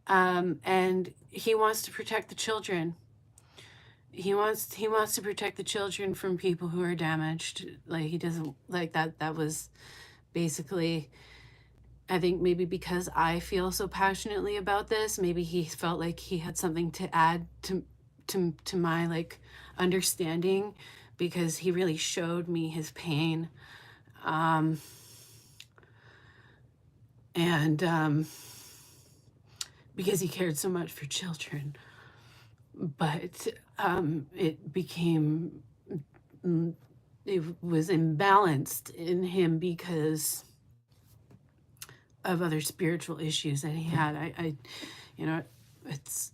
And he wants to protect the children. He wants to protect the children from people who are damaged. Like, he doesn't like that. That was basically, I think, maybe because I feel so passionately about this, maybe he felt like he had something to add to my like understanding, because he really showed me his pain. And because he cared so much for children. But it became, it was imbalanced in him because of other spiritual issues that he had. It's,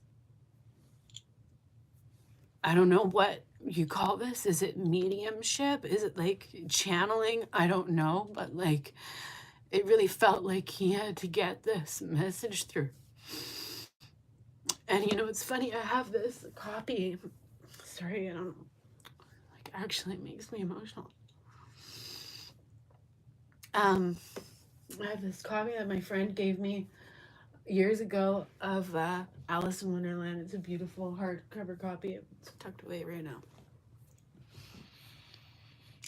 I don't know what you call this. Is it mediumship? Is it like channeling? I don't know, but like, it really felt like he had to get this message through. And it's funny, I have this copy. Sorry, I don't, like, actually, it makes me emotional. I have this copy that my friend gave me years ago of Alice in Wonderland. It's a beautiful hardcover copy. It's tucked away right now.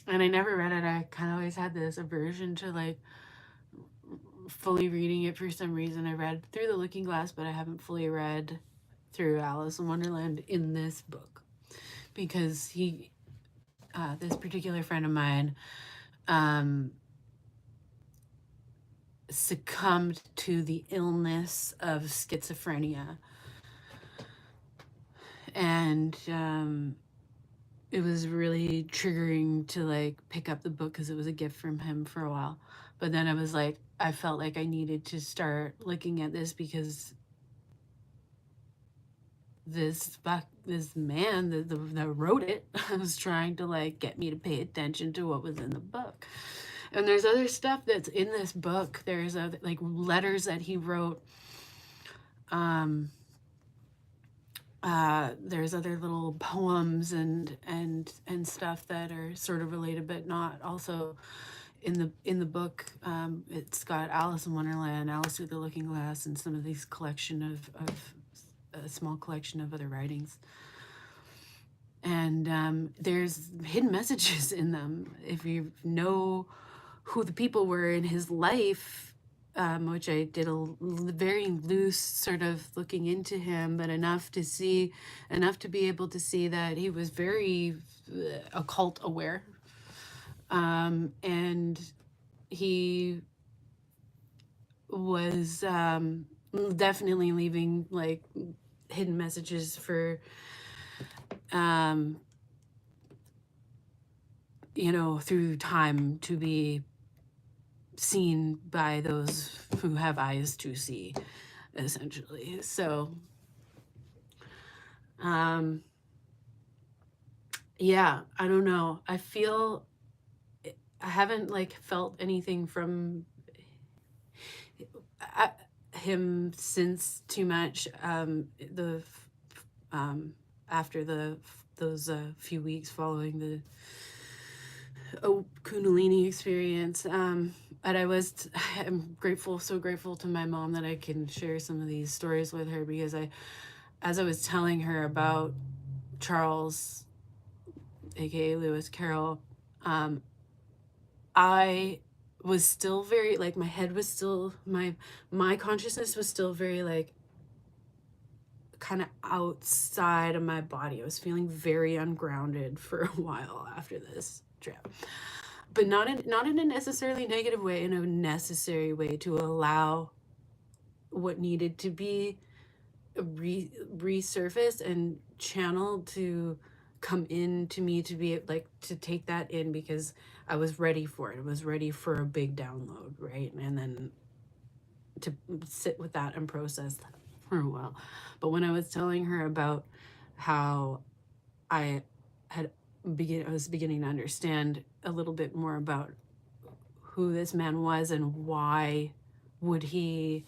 And I never read it. I kind of always had this aversion to like fully reading it for some reason. I read through The Looking Glass, but I haven't fully read through Alice in Wonderland in this book, because this particular friend of mine, succumbed to the illness of schizophrenia. And it was really triggering to like pick up the book, because it was a gift from him for a while. But then I was like, I felt like I needed to start looking at this, because this man that wrote it was trying to like get me to pay attention to what was in the book. And there's other stuff that's in this book. There's other like letters that he wrote. There's other little poems and stuff that are sort of related, but not also in the book. It's got Alice in Wonderland, Alice Through the Looking Glass, and some of these collection of a small collection of other writings. And there's hidden messages in them. If you know who the people were in his life, which I did a very loose sort of looking into him, but enough to be able to see that he was very occult aware. And he was definitely leaving like hidden messages for through time to be seen by those who have eyes to see, essentially. So yeah, I don't know, I haven't like felt anything from him since too much. After those few weeks following the Kundalini experience, but I'm grateful, so grateful to my mom that I can share some of these stories with her, because as I was telling her about Charles, aka Lewis Carroll, I was still very like, my head was still, my consciousness was still very like kind of outside of my body. I was feeling very ungrounded for a while after this trip, but not in a necessarily negative way, in a necessary way to allow what needed to be resurfaced and channeled to come into me, to be like, to take that in, because I was ready for it. I was ready for a big download, right? And then to sit with that and process that for a while. But when I was telling her about how I was beginning to understand a little bit more about who this man was, and why would his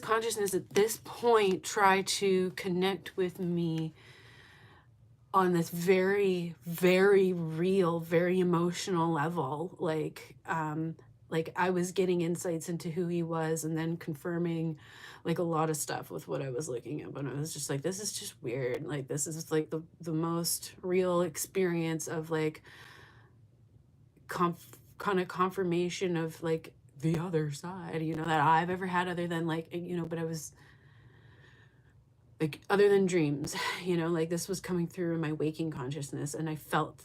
consciousness at this point try to connect with me on this very, very real, very emotional level? Like I was getting insights into who he was, and then confirming like a lot of stuff with what I was looking at. And I was just like, this is just weird. Like, this is like the most real experience of like kind of confirmation of like the other side, that I've ever had, other than like, but I was like, other than dreams, like this was coming through in my waking consciousness. And I felt,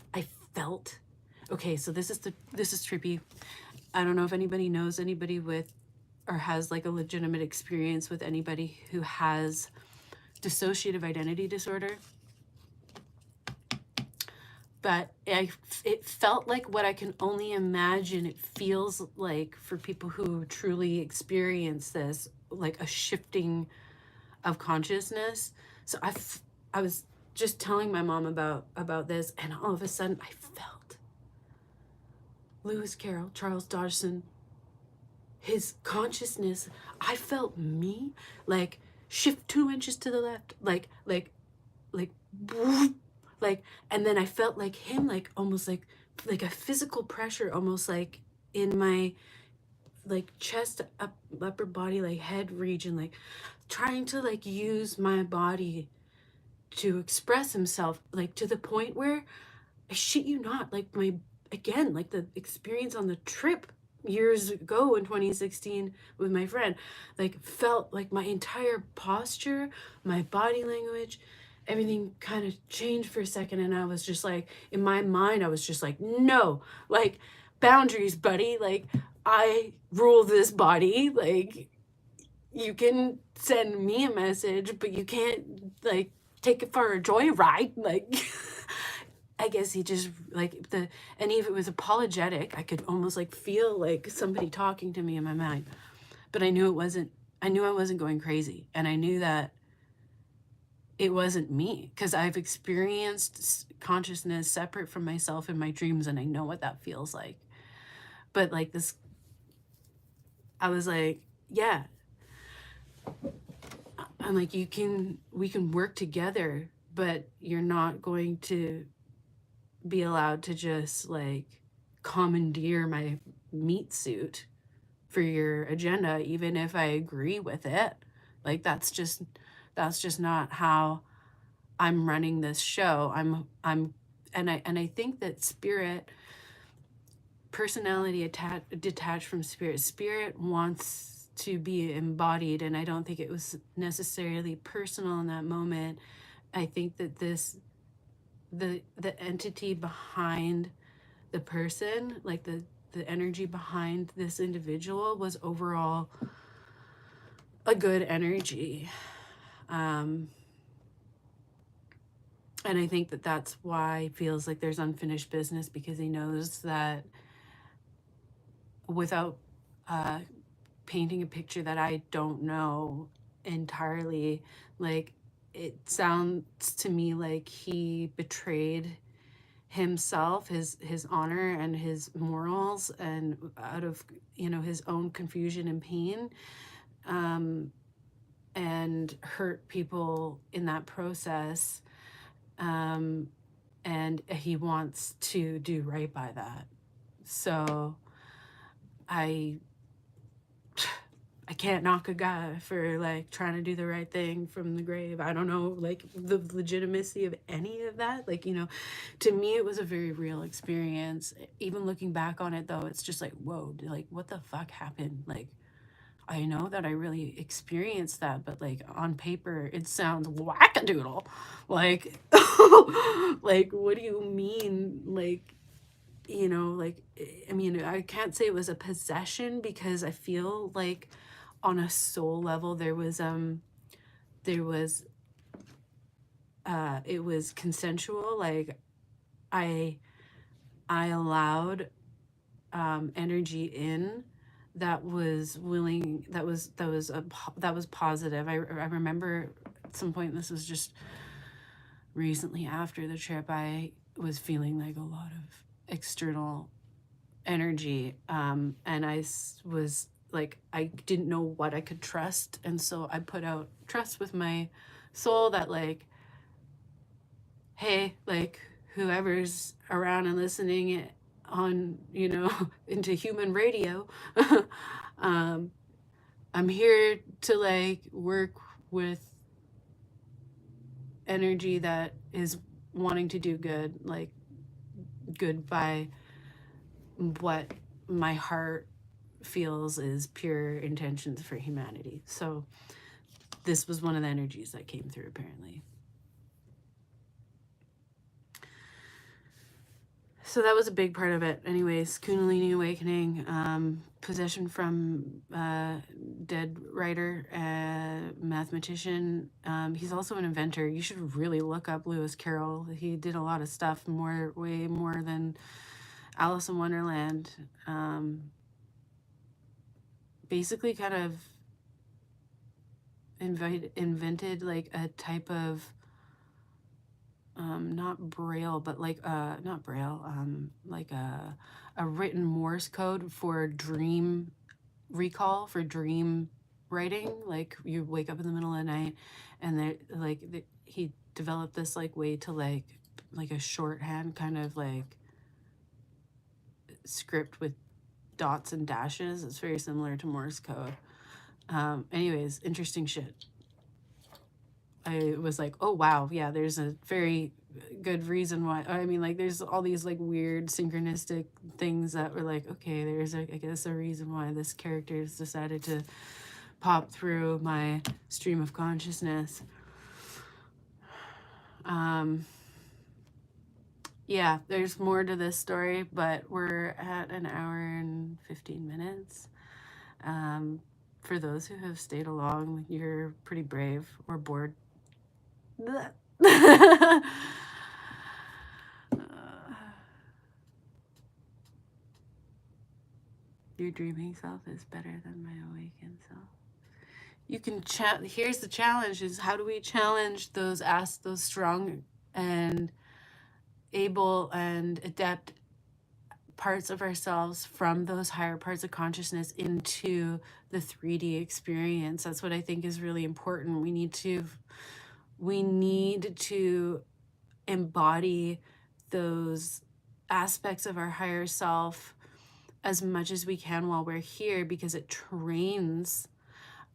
okay, so this is trippy. I don't know if anybody knows anybody with, or has like a legitimate experience with anybody who has dissociative identity disorder. But it felt like what I can only imagine it feels like for people who truly experience this, like a shifting of consciousness. So I was just telling my mom about this, and all of a sudden I felt Lewis Carroll, Charles Dodgson, his consciousness. I felt me like shift 2 inches to the left, like, and then I felt like him, like almost like a physical pressure, almost like in my like chest, upper body, like head region, like trying to like use my body to express himself, like to the point where, I shit you not, like like the experience on the trip years ago in 2016 with my friend, like felt like my entire posture, my body language, everything kind of changed for a second. And I was just like, in my mind, I was just like, no, like boundaries, buddy. Like, I rule this body. Like, you can send me a message, but you can't like take it for a joyride. Like, I guess he just like and if it was apologetic, I could almost like feel like somebody talking to me in my mind, but I knew it wasn't I knew I wasn't going crazy, and I knew that it wasn't me, because I've experienced consciousness separate from myself in my dreams, and I know what that feels like. But like this, I was like, yeah, I'm like, we can work together, but you're not going to be allowed to just like commandeer my meat suit for your agenda, even if I agree with it. Like that's just not how I'm running this show. And I think that spirit, personality detached from spirit, spirit wants to be embodied, and I don't think it was necessarily personal in that moment. I think that the entity behind the person, like the energy behind this individual, was overall a good energy. Um, and I think that that's why he feels like there's unfinished business, because he knows that without uh, painting a picture that I don't know entirely, like it sounds to me like he betrayed himself, his honor and his morals, and out of his own confusion and pain, um, and hurt people in that process, um, and he wants to do right by that. So I I can't knock a guy for like trying to do the right thing from the grave. I don't know like the legitimacy of any of that. Like, to me it was a very real experience. Even looking back on it though, it's just like, whoa, like what the fuck happened? Like I know that I really experienced that, but like on paper it sounds wackadoodle. Like like what do you mean? Like like, I mean, I can't say it was a possession, because I feel like on a soul level there was it was consensual. Like I I allowed energy in that was willing, that was positive. I remember at some point, this was just recently after the trip, I was feeling like a lot of external energy, and was like, I didn't know what I could trust, and so I put out trust with my soul that like, hey, like whoever's around and listening on into human radio, um, I'm here to like work with energy that is wanting to do good, like good by what my heart feels is pure intentions for humanity. So this was one of the energies that came through, apparently. So that was a big part of it. Anyways, Kundalini awakening, possession from dead writer, mathematician. He's also an inventor. You should really look up Lewis Carroll. He did a lot of stuff, way more than Alice in Wonderland. Basically kind of invented like a type of not braille, but like not braille, like a written Morse code for dream recall, for dream writing. Like you wake up in the middle of the night, and he developed this like way to like a shorthand kind of like script with dots and dashes. It's very similar to Morse code. Anyways, interesting shit. I was like, oh wow, yeah, there's a very good reason why. I mean, like, there's all these like weird synchronistic things that were like, okay, there's I guess a reason why this character has decided to pop through my stream of consciousness. Yeah, there's more to this story, but we're at an hour and 15 minutes. For those who have stayed along, you're pretty brave, or bored. Your dreaming self is better than my awakened self. you can here's the challenge, is how do we challenge those strong and able and adept parts of ourselves from those higher parts of consciousness into the 3D experience. That's what I think is really important. We need to embody those aspects of our higher self as much as we can while we're here, because it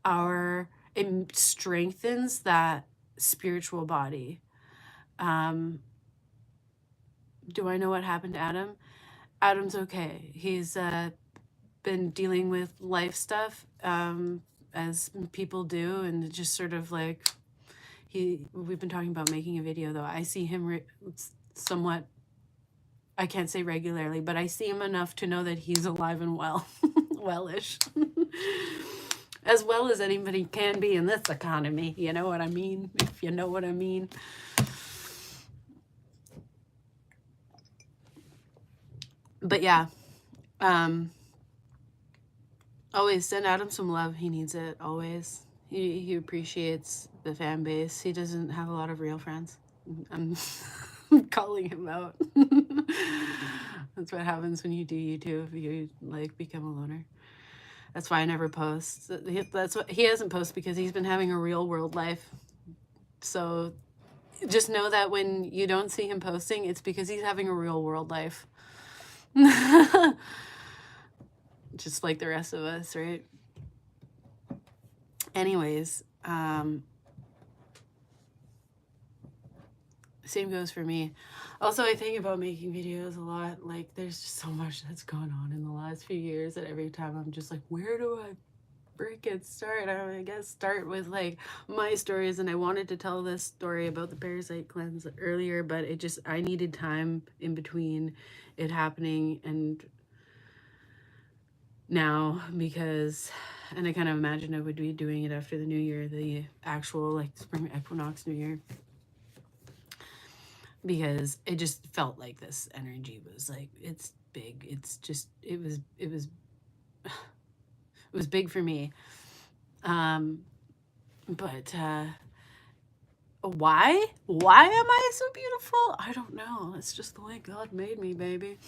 it strengthens that spiritual body. Do I know what happened to Adam? Adam's okay. He's been dealing with life stuff, as people do, and just sort of like, we've been talking about making a video, though. I see him somewhat, I can't say regularly, but I see him enough to know that he's alive and well, wellish, as well as anybody can be in this economy. You know what I mean? If you know what I mean. But yeah, always send Adam some love. He needs it, always. He appreciates the fan base. He doesn't have a lot of real friends. I'm calling him out. That's what happens when you do YouTube. You like become a loner. That's why I never post. That's what he hasn't posted, because he's been having a real world life. So just know that when you don't see him posting, it's because he's having a real world life. Just like the rest of us, right? Anyways, same goes for me. Also, I think about making videos a lot. Like, there's just so much that's gone on in the last few years that every time I'm just like, where do I freaking start? I guess start with like my stories, and I wanted to tell this story about the parasite cleanse earlier, but I needed time in between it happening and now, because, and I kind of imagined I would be doing it after the new year, the actual like spring equinox new year, because it just felt like this energy was like, it's big. It's just, it was big for me. But why am I so beautiful? I don't know. It's just the way God made me, baby.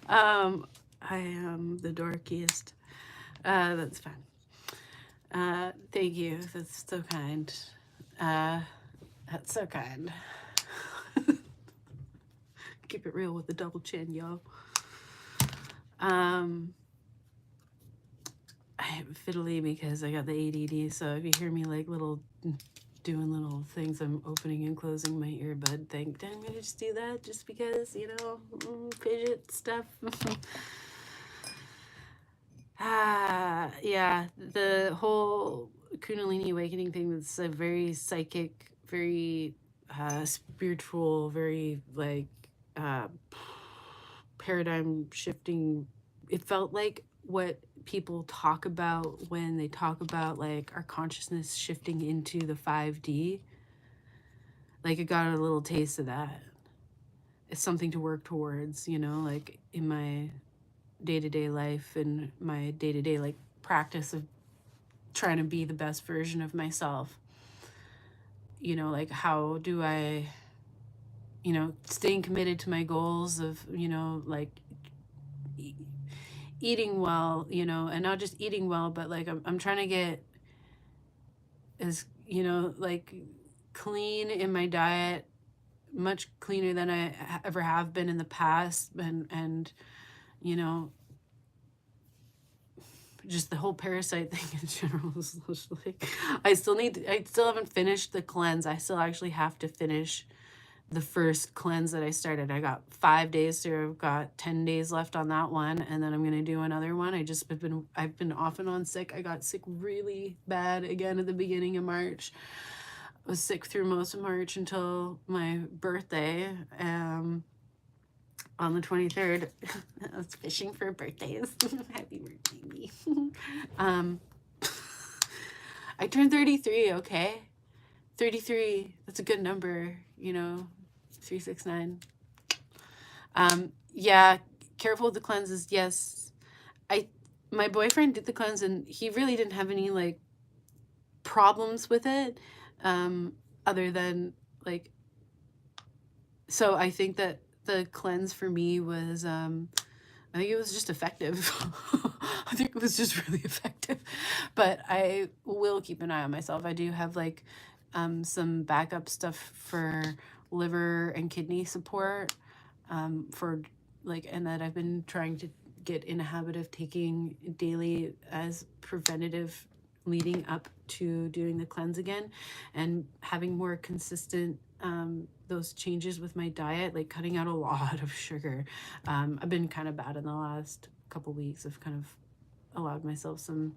I am the dorkiest. That's fine. Thank you. That's so kind. That's so kind. Keep it real with the double chin, yo. I am fiddly because I got the ADD, so if you hear me like doing little things, I'm opening and closing my earbud thing. I'm gonna just do that just because, you know, fidget stuff. Yeah, the whole Kundalini awakening thing, that's a very psychic, very spiritual, very like paradigm shifting. It felt like what people talk about when they talk about like our consciousness shifting into the 5D. Like, I got a little taste of that. It's something to work towards, you know, like in my day-to-day life and my day-to-day like practice of trying to be the best version of myself. You know, like, how do I, you know, staying committed to my goals of, you know, like eating well, you know, and not just eating well, but like I'm trying to get as, you know, like clean in my diet, much cleaner than I ever have been in the past, and you know, just the whole parasite thing in general is like, I still haven't finished the cleanse. I still actually have to finish the first cleanse that I started. I got 5 days through. I've got 10 days left on that one, and then I'm gonna do another one. I've been off and on sick. I got sick really bad again at the beginning of March. I was sick through most of March until my birthday. On the 23rd, I was fishing for birthdays. Happy birthday, me. I turned 33, okay? 33, that's a good number, you know, 369. Yeah, careful with the cleanses, yes. my boyfriend did the cleanse and he really didn't have any like problems with it, other than like, so I think that the cleanse for me was, I think it was just effective. I think it was just really effective. But I will keep an eye on myself. I do have like some backup stuff for liver and kidney support, for like, and that I've been trying to get in a habit of taking daily as preventative leading up to doing the cleanse again, and having more consistent those changes with my diet, like cutting out a lot of sugar. I've been kind of bad in the last couple weeks. I've kind of allowed myself some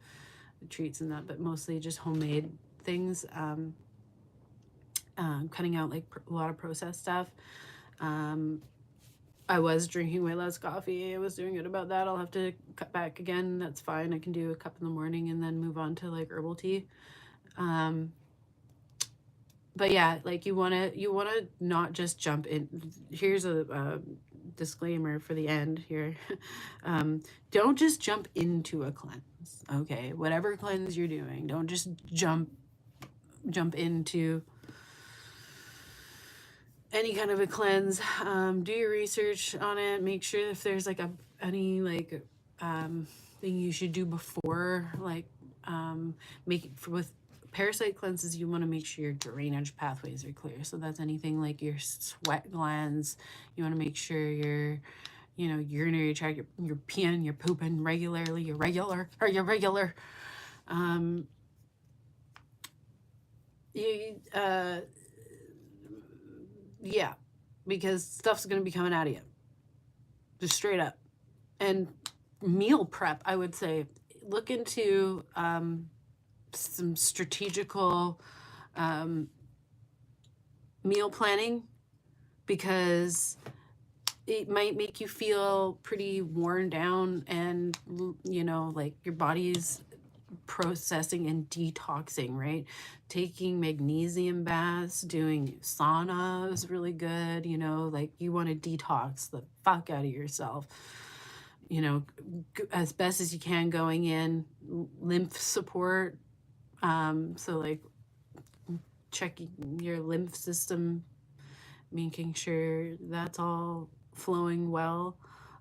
treats and that, but mostly just homemade things. Cutting out like a lot of processed stuff. I was drinking way less coffee. I was doing good about that. I'll have to cut back again. That's fine. I can do a cup in the morning and then move on to like herbal tea. But yeah, like you want to not just jump in. Here's a disclaimer for the end here. Don't just jump into a cleanse. Okay, whatever cleanse you're doing, don't just jump into any kind of a cleanse. Do your research on it. Make sure if there's like any like thing you should do before, like with parasite cleanses, you want to make sure your drainage pathways are clear. So that's anything like your sweat glands. You want to make sure your urinary tract, you're peeing, you're pooping regularly, you're regular. Yeah, because stuff's going to be coming out of you, just straight up. And meal prep, I would say, look into some strategical meal planning, because it might make you feel pretty worn down, and like your body's processing and detoxing, right? Taking magnesium baths, doing sauna is really good. Like you want to detox the fuck out of yourself, as best as you can, going in. Lymph support, so like checking your lymph system, making sure that's all flowing well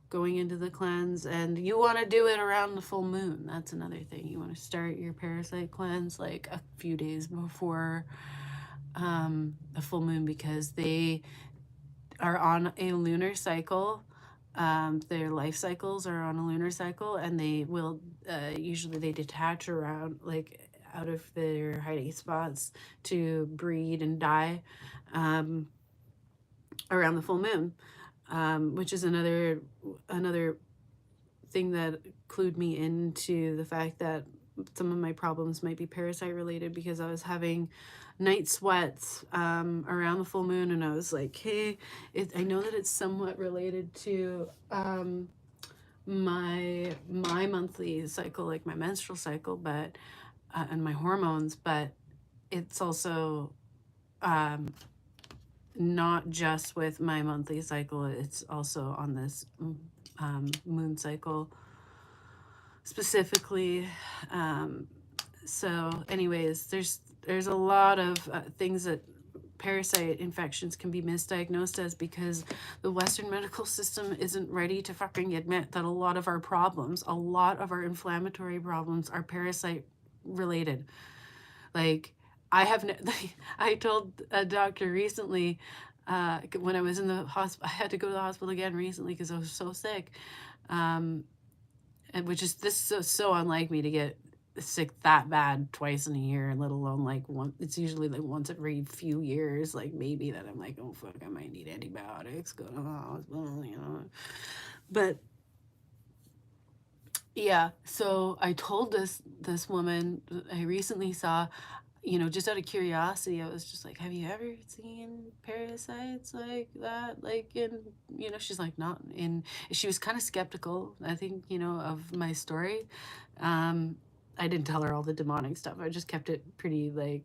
going into the cleanse. And you want to do it around the full moon. That's another thing. You want to start your parasite cleanse like a few days before the full moon, because they are on a lunar cycle. Their life cycles are on a lunar cycle, and they will usually they detach around, like out of their hiding spots to breed and die around the full moon, which is another thing that clued me into the fact that some of my problems might be parasite related, because I was having night sweats around the full moon, and I was like, hey, I know that it's somewhat related to my monthly cycle, like my menstrual cycle, but and my hormones, but it's also not just with my monthly cycle, it's also on this moon cycle specifically. So anyways, there's a lot of things that parasite infections can be misdiagnosed as, because the Western medical system isn't ready to fucking admit that a lot of our problems, a lot of our inflammatory problems, are parasite related. Like, I told a doctor recently, when I was in the hospital, I had to go to the hospital again recently because I was so sick, and which is so unlike me to get sick that bad twice in a year, let alone like one. It's usually like once every few years, like maybe, that I'm like, oh fuck, I might need antibiotics, go to the hospital, But yeah, so I told this woman I recently saw, just out of curiosity, I was just like, have you ever seen parasites like that? Like she's like, not in, she was kind of skeptical, I think, of my story. I didn't tell her all the demonic stuff. I just kept it pretty like,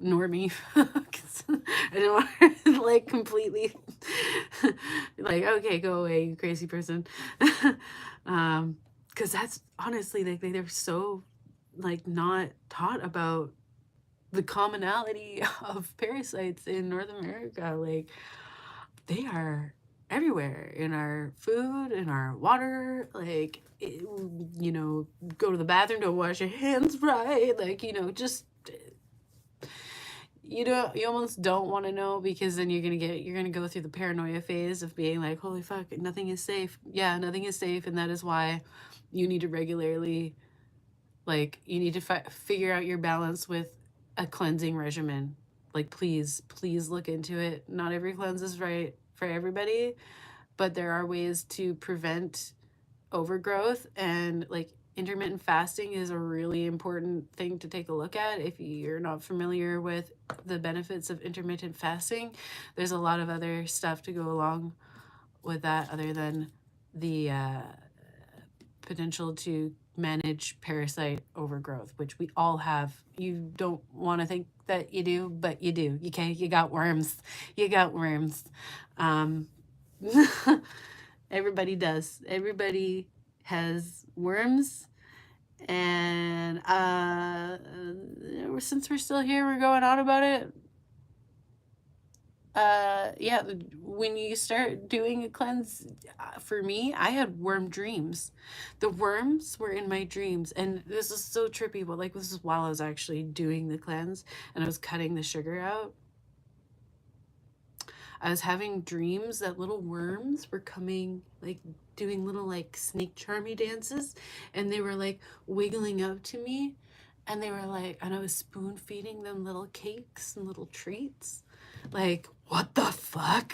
normie. 'Cause I didn't want her to like completely like, okay, go away, you crazy person. because that's honestly, like, they're so, like, not taught about the commonality of parasites in North America. Like, they are everywhere in our food, in our water. Like, you know, go to the bathroom, don't wash your hands right. Like, you know, just, you know, you almost don't want to know, because then you're gonna go through the paranoia phase of being like, holy fuck, nothing is safe. Yeah, nothing is safe, and that is why you need to regularly, like, you need to figure out your balance with a cleansing regimen. Like, please, please look into it. Not every cleanse is right for everybody, but there are ways to prevent overgrowth, and like intermittent fasting is a really important thing to take a look at. If you're not familiar with the benefits of intermittent fasting, there's a lot of other stuff to go along with that, other than the potential to manage parasite overgrowth, which we all have. You don't want to think that you do, but you do. Okay, you got worms. You got worms. Everybody does. Everybody has worms. And since we're still here, we're going on about it. Yeah, when you start doing a cleanse, for me, I had worm dreams. The worms were in my dreams, and this is so trippy, but like, this is while I was actually doing the cleanse and I was cutting the sugar out. I was having dreams that little worms were coming, like doing little like snake charmy dances, and they were like wiggling up to me, and they were like, and I was spoon feeding them little cakes and little treats. Like, what the fuck?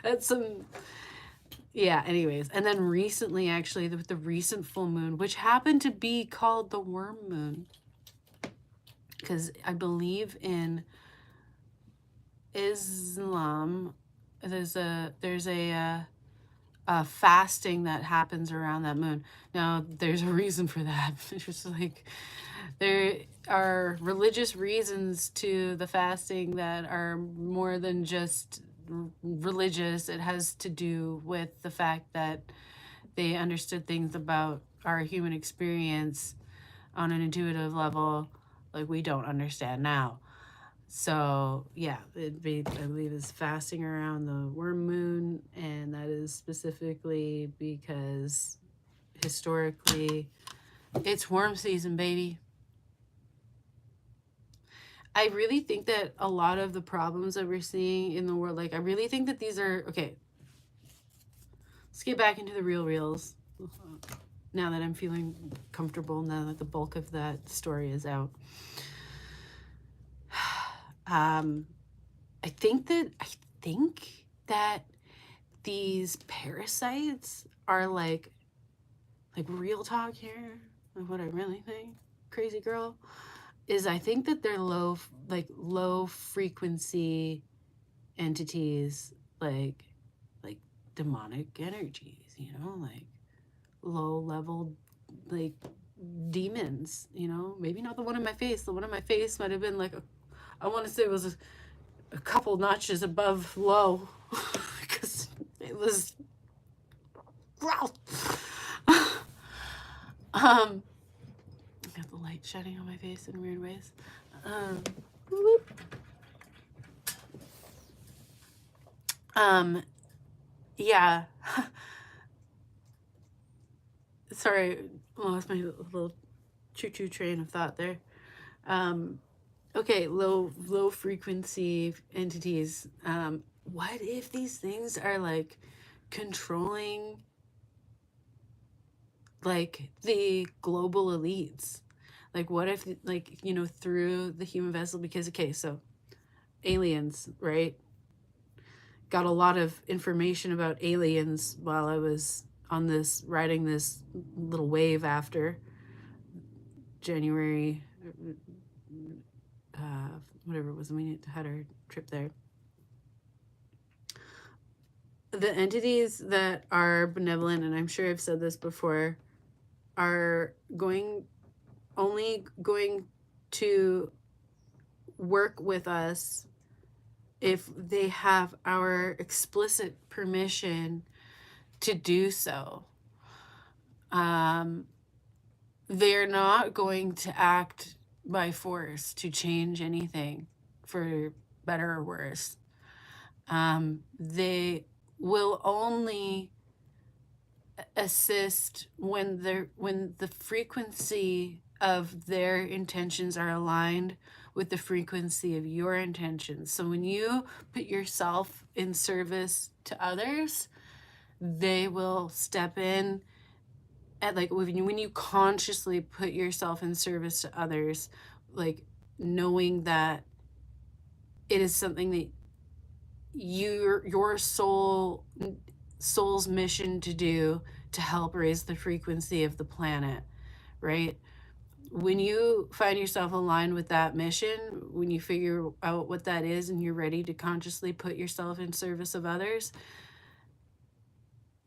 That's some, yeah, anyways. And then recently, actually, the recent full moon, which happened to be called the worm moon, because I believe in Islam, there's a fasting that happens around that moon. Now, there's a reason for that. It's just like, there are religious reasons to the fasting that are more than just religious. It has to do with the fact that they understood things about our human experience on an intuitive level like we don't understand now. So yeah, I believe is fasting around the worm moon, and that is specifically because historically it's worm season, baby. I really think that a lot of the problems that we're seeing in the world, like, I really think that these are, okay, let's get back into the reels now that I'm feeling comfortable, now that the bulk of that story is out. I think that these parasites are like real talk here, of what I really think, crazy girl, is I think that they're low frequency entities, like demonic energies, you know, like low level, like demons, you know. Maybe not the one in my face. The one in my face might have been like I want to say it was a couple notches above low, because it was gross. I got the light shining on my face in weird ways. Yeah. Sorry, lost my little choo-choo train of thought there. Okay, low frequency entities. What if these things are like controlling like the global elites? Like, what if, like, you know, through the human vessel? Because, okay, so aliens, right? Got a lot of information about aliens while I was on this, riding this little wave after January, whatever it was, we had our trip there. The entities that are benevolent, and I'm sure I've said this before, are only going to work with us if they have our explicit permission to do so. they're not going to act by force to change anything for better or worse. They will only assist when the frequency of their intentions are aligned with the frequency of your intentions. So when you put yourself in service to others, they will step in at, like, when you consciously put yourself in service to others, like knowing that it is something that your soul's mission to do to help raise the frequency of the planet, right? When you find yourself aligned with that mission, when you figure out what that is and you're ready to consciously put yourself in service of others,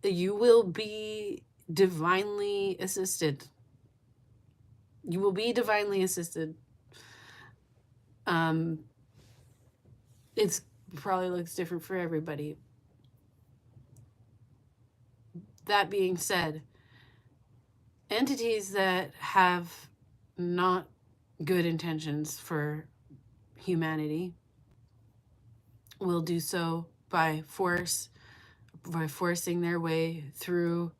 you will be divinely assisted. You will be divinely assisted. It's probably looks different for everybody. That being said, entities that have not good intentions for humanity will do so by forcing their way through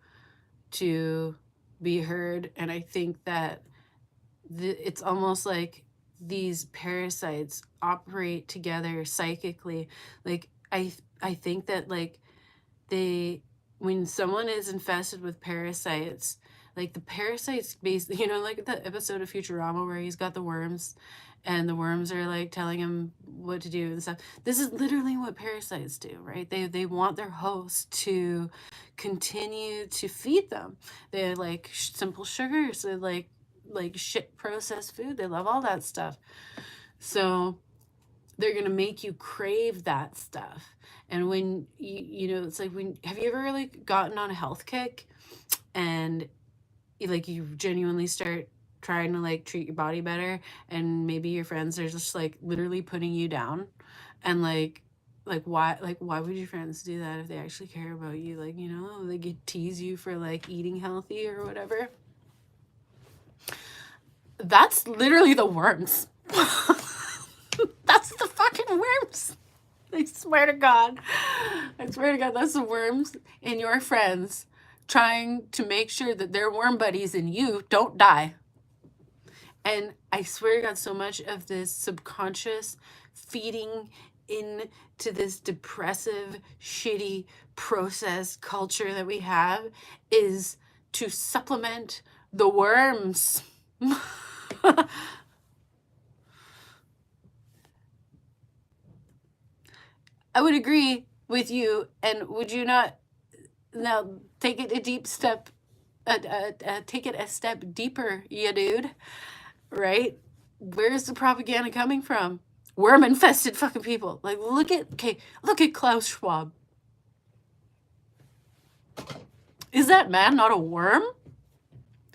to be heard. And I think that it's almost like these parasites operate together psychically. Like I think that, like, when someone is infested with parasites, like the parasites basically, like the episode of Futurama where he's got the worms and the worms are like telling him what to do and stuff. This is literally what parasites do, right? They want their host to continue to feed them. They like simple sugars. They like shit processed food. They love all that stuff. So they're going to make you crave that stuff. And when it's like, have you ever really gotten on a health kick and you genuinely start trying to like treat your body better, and maybe your friends are just like literally putting you down, and why would your friends do that if they actually care about you? They could tease you for like eating healthy or whatever. That's literally the worms. That's the fucking worms. I swear to God. That's the worms in your friends trying to make sure that their worm buddies and you don't die. And I swear to God, so much of this subconscious feeding into this depressive, shitty, processed culture that we have is to supplement the worms. I would agree with you. And would you not now take it a deep step, take it a step deeper, you dude, right? Where's the propaganda coming from? Worm infested fucking people. Like, look at Klaus Schwab. Is that man not a worm?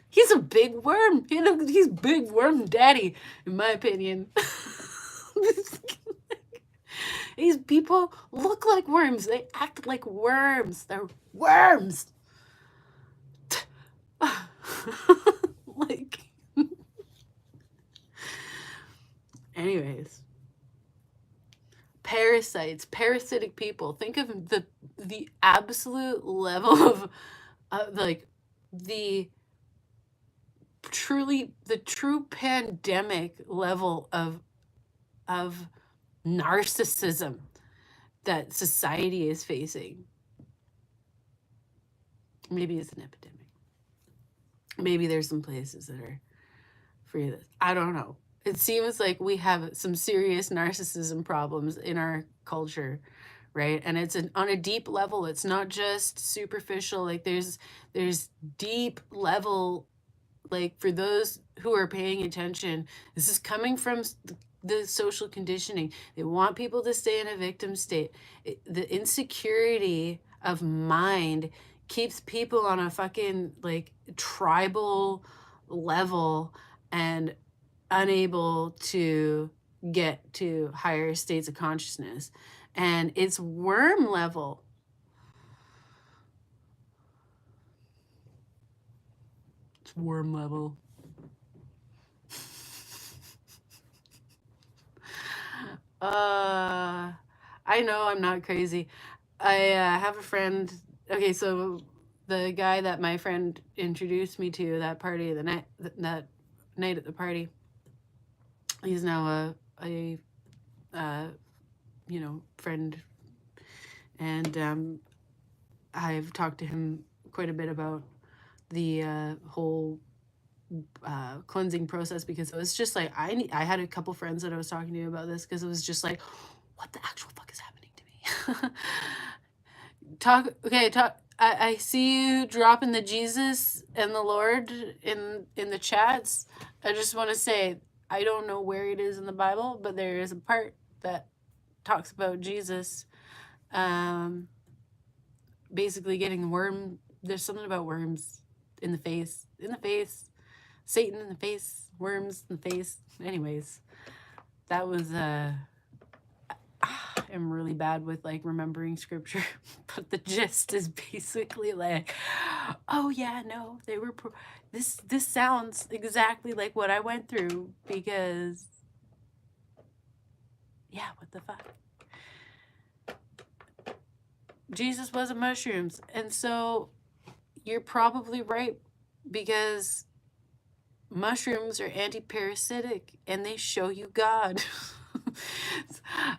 He's a big worm. He's big worm daddy, in my opinion. These people look like worms. They act like worms. They're worms. Like, anyways, parasites, parasitic people. Think of the absolute level of like the true pandemic level of narcissism that society is facing. Maybe it's an epidemic. Maybe there's some places that are free of this. I don't know. It seems like we have some serious narcissism problems in our culture, right? And it's on a deep level. It's not just superficial. Like there's deep level, like for those who are paying attention, this is coming from the social conditioning. They want people to stay in a victim state. The insecurity of mind keeps people on a fucking like tribal level and unable to get to higher states of consciousness. And it's worm level. Swarm level. I know I'm not crazy. I have a friend. Okay, so the guy that my friend introduced me to that party, that night at the party, he's now a friend, and I've talked to him quite a bit about the whole cleansing process, because it was just like I had a couple friends that I was talking to about this, because it was just like, what the actual fuck is happening to me? Talk. I see you dropping the Jesus and the Lord in the chats. I just want to say, I don't know where it is in the Bible, but there is a part that talks about Jesus basically getting worm. There's something about worms in the face, Satan in the face, worms in the face. Anyways, that was I'm really bad with like remembering scripture, but the gist is basically like, oh yeah, no, they were this sounds exactly like what I went through, because yeah, what the fuck? Jesus wasn't mushrooms. And so you're probably right, because mushrooms are anti-parasitic and they show you God.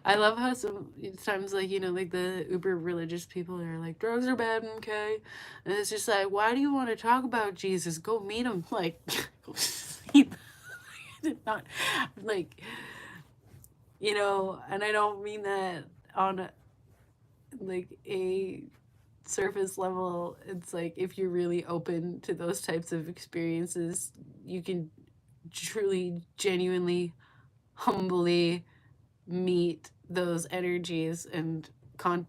I love how sometimes, like, like the uber religious people are like, drugs are bad, okay? And it's just like, why do you want to talk about Jesus? Go meet him. Like, not like, and I don't mean that on like a surface level. It's like, if you're really open to those types of experiences, you can truly, genuinely, humbly meet those energies and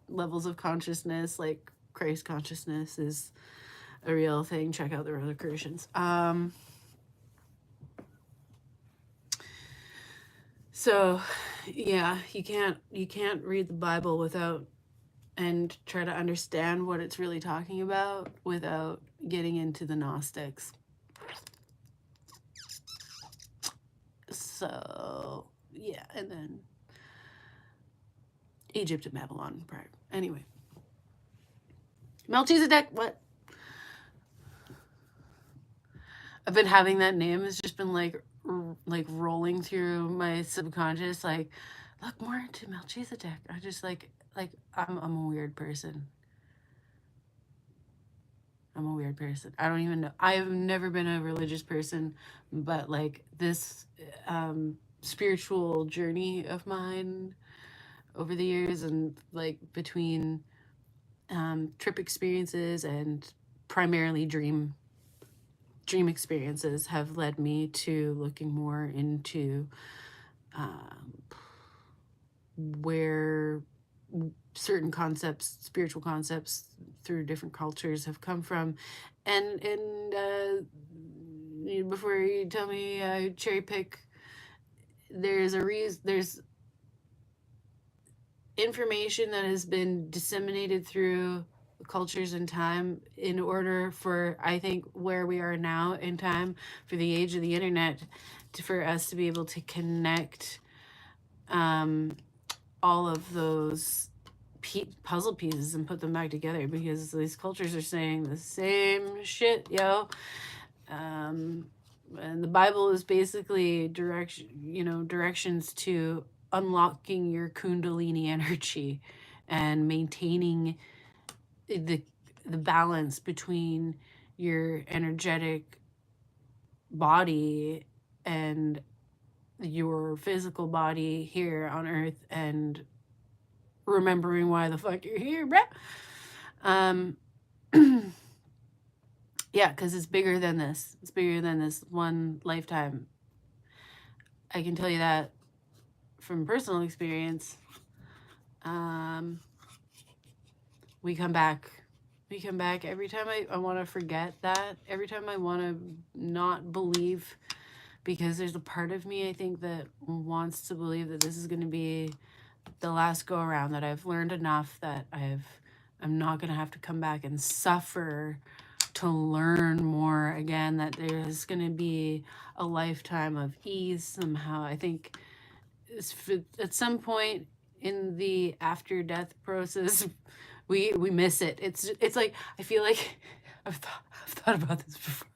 levels of consciousness. Like, Christ consciousness is a real thing. Check out the Rosicrucians. So yeah, you can't read the Bible without, and try to understand what it's really talking about, without getting into the Gnostics. So yeah, and then Egypt and Babylon prior. Anyway, Melchizedek, what? I've been having that name. It's just been like rolling through my subconscious. Like, look more into Melchizedek. I just like I'm a weird person. I'm a weird person. I don't even know. I've never been a religious person, but like this spiritual journey of mine over the years, and like between trip experiences and primarily dream experiences, have led me to looking more into where certain concepts, spiritual concepts through different cultures, have come from. And before you tell me I cherry pick, there's a reason. There's information that has been disseminated through cultures and time, in order for, I think, where we are now in time, for the age of the internet, for us to be able to connect all of those puzzle pieces and put them back together, because these cultures are saying the same shit, yo. And the Bible is basically directions to unlocking your Kundalini energy and maintaining the balance between your energetic body and your physical body here on earth, and remembering why the fuck you're here, bruh. Yeah, because it's bigger than this. It's bigger than this one lifetime. I can tell you that from personal experience. We come back every time I want to forget that, every time I want to not believe, because there's a part of me, I think, that wants to believe that this is going to be the last go around, that I've learned enough, that I'm not going to have to come back and suffer to learn more again, that there's going to be a lifetime of ease somehow. I think at some point in the after death process, we miss it. It's like, I feel like I've thought about this before.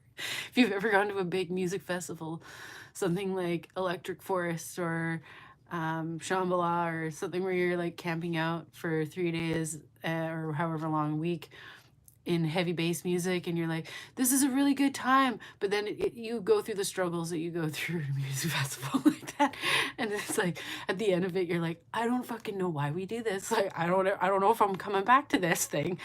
If you've ever gone to a big music festival, something like Electric Forest or Shambhala or something, where you're like camping out for 3 days or however long, a week, in heavy bass music, and you're like, this is a really good time, but then you go through the struggles that you go through at a music festival like that, and it's like at the end of it, you're like, I don't fucking know why we do this. Like, I don't know if I'm coming back to this thing.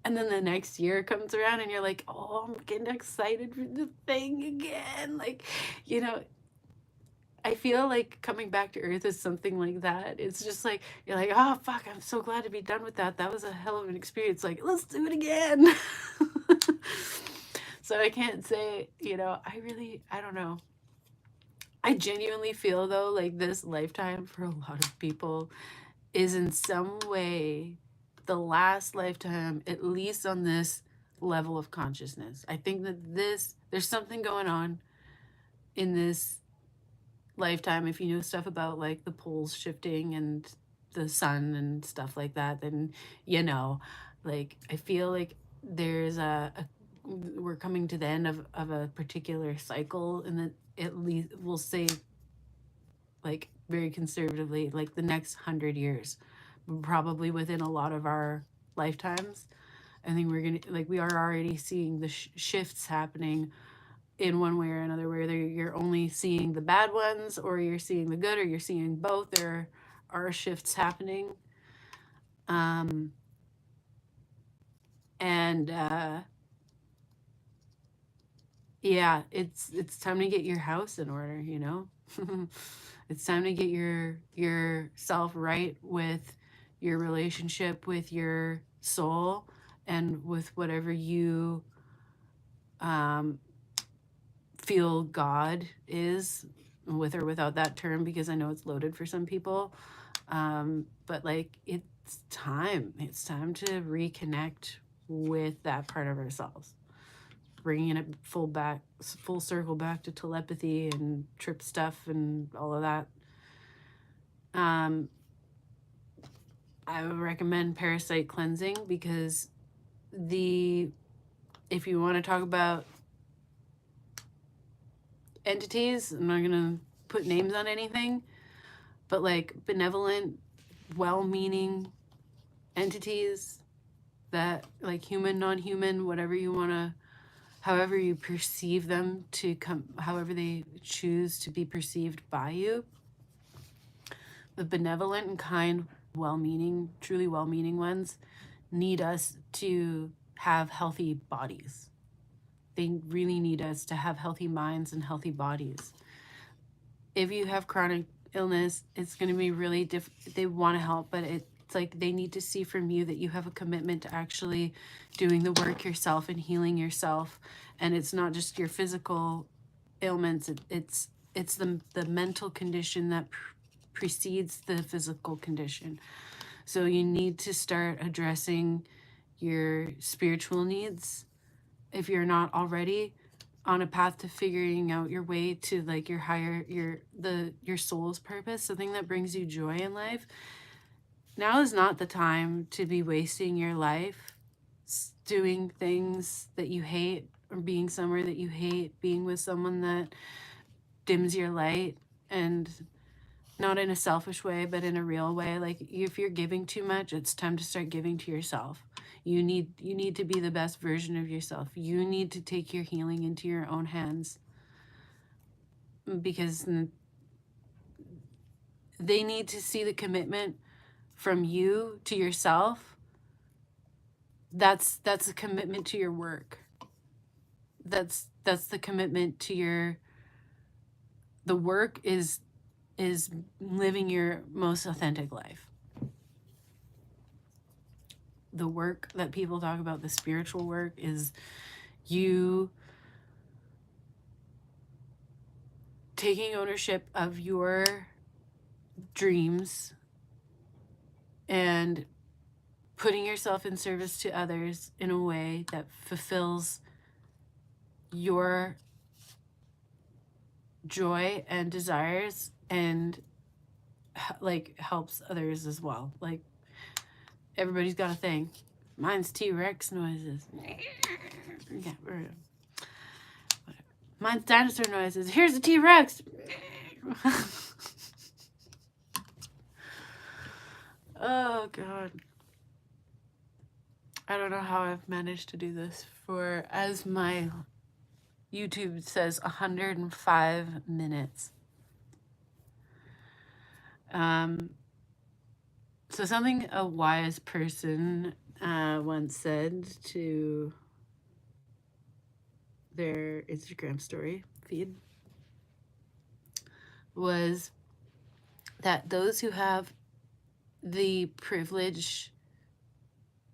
And then the next year comes around and you're like, oh, I'm getting excited for the thing again. Like, you know, I feel like coming back to Earth is something like that. It's just like, you're like, oh, fuck, I'm so glad to be done with that. That was a hell of an experience. Like, let's do it again. So I can't say, you know, I don't know. I genuinely feel, though, like this lifetime for a lot of people is in some way the last lifetime, at least on this level of consciousness. I think that there's something going on in this lifetime. If you know stuff about like the poles shifting and the sun and stuff like that, then you know, like, I feel like there's we're coming to the end of a particular cycle, and then at least we'll say, like, very conservatively, like the next 100 years, probably within a lot of our lifetimes. I think we're gonna, like, we are already seeing the shifts happening in one way or another, whether you're only seeing the bad ones or you're seeing the good, or you're seeing both. There are shifts happening. And yeah, it's time to get your house in order, you know. It's time to get yourself right with your relationship with your soul and with whatever you feel God is, with or without that term, because I know it's loaded for some people. But like, it's time to reconnect with that part of ourselves, bringing it full circle back to telepathy and trip stuff and all of that. I would recommend parasite cleansing, because if you want to talk about entities, I'm not gonna put names on anything, but like benevolent, well-meaning entities that, like, human, non-human, whatever you want to, however you perceive them to come, however they choose to be perceived by you, the benevolent and kind, well-meaning, truly well-meaning ones need us to have healthy bodies. They really need us to have healthy minds and healthy bodies. If you have chronic illness, it's going to be really they want to help, but it's like they need to see from you that you have a commitment to actually doing the work yourself and healing yourself. And it's not just your physical ailments, it's the mental condition that precedes the physical condition. So you need to start addressing your spiritual needs if you're not already on a path to figuring out your way to, like, your higher, your soul's purpose, something that brings you joy in life. Now is not the time to be wasting your life doing things that you hate, or being somewhere that you hate, being with someone that dims your light, and not in a selfish way, but in a real way. Like, if you're giving too much, it's time to start giving to yourself. You need to be the best version of yourself. You need to take your healing into your own hands, because they need to see the commitment from you to yourself. That's a commitment to your work. That's the commitment to the work is living your most authentic life. The work that people talk about, the spiritual work, is you taking ownership of your dreams and putting yourself in service to others in a way that fulfills your joy and desires and like helps others as well. Like everybody's got a thing. Mine's T-Rex noises. Yeah, mine's dinosaur noises. Here's a T-Rex. Oh God. I don't know how I've managed to do this for, as my YouTube says, 105 minutes. So something a wise person once said to their Instagram story feed was that those who have the privilege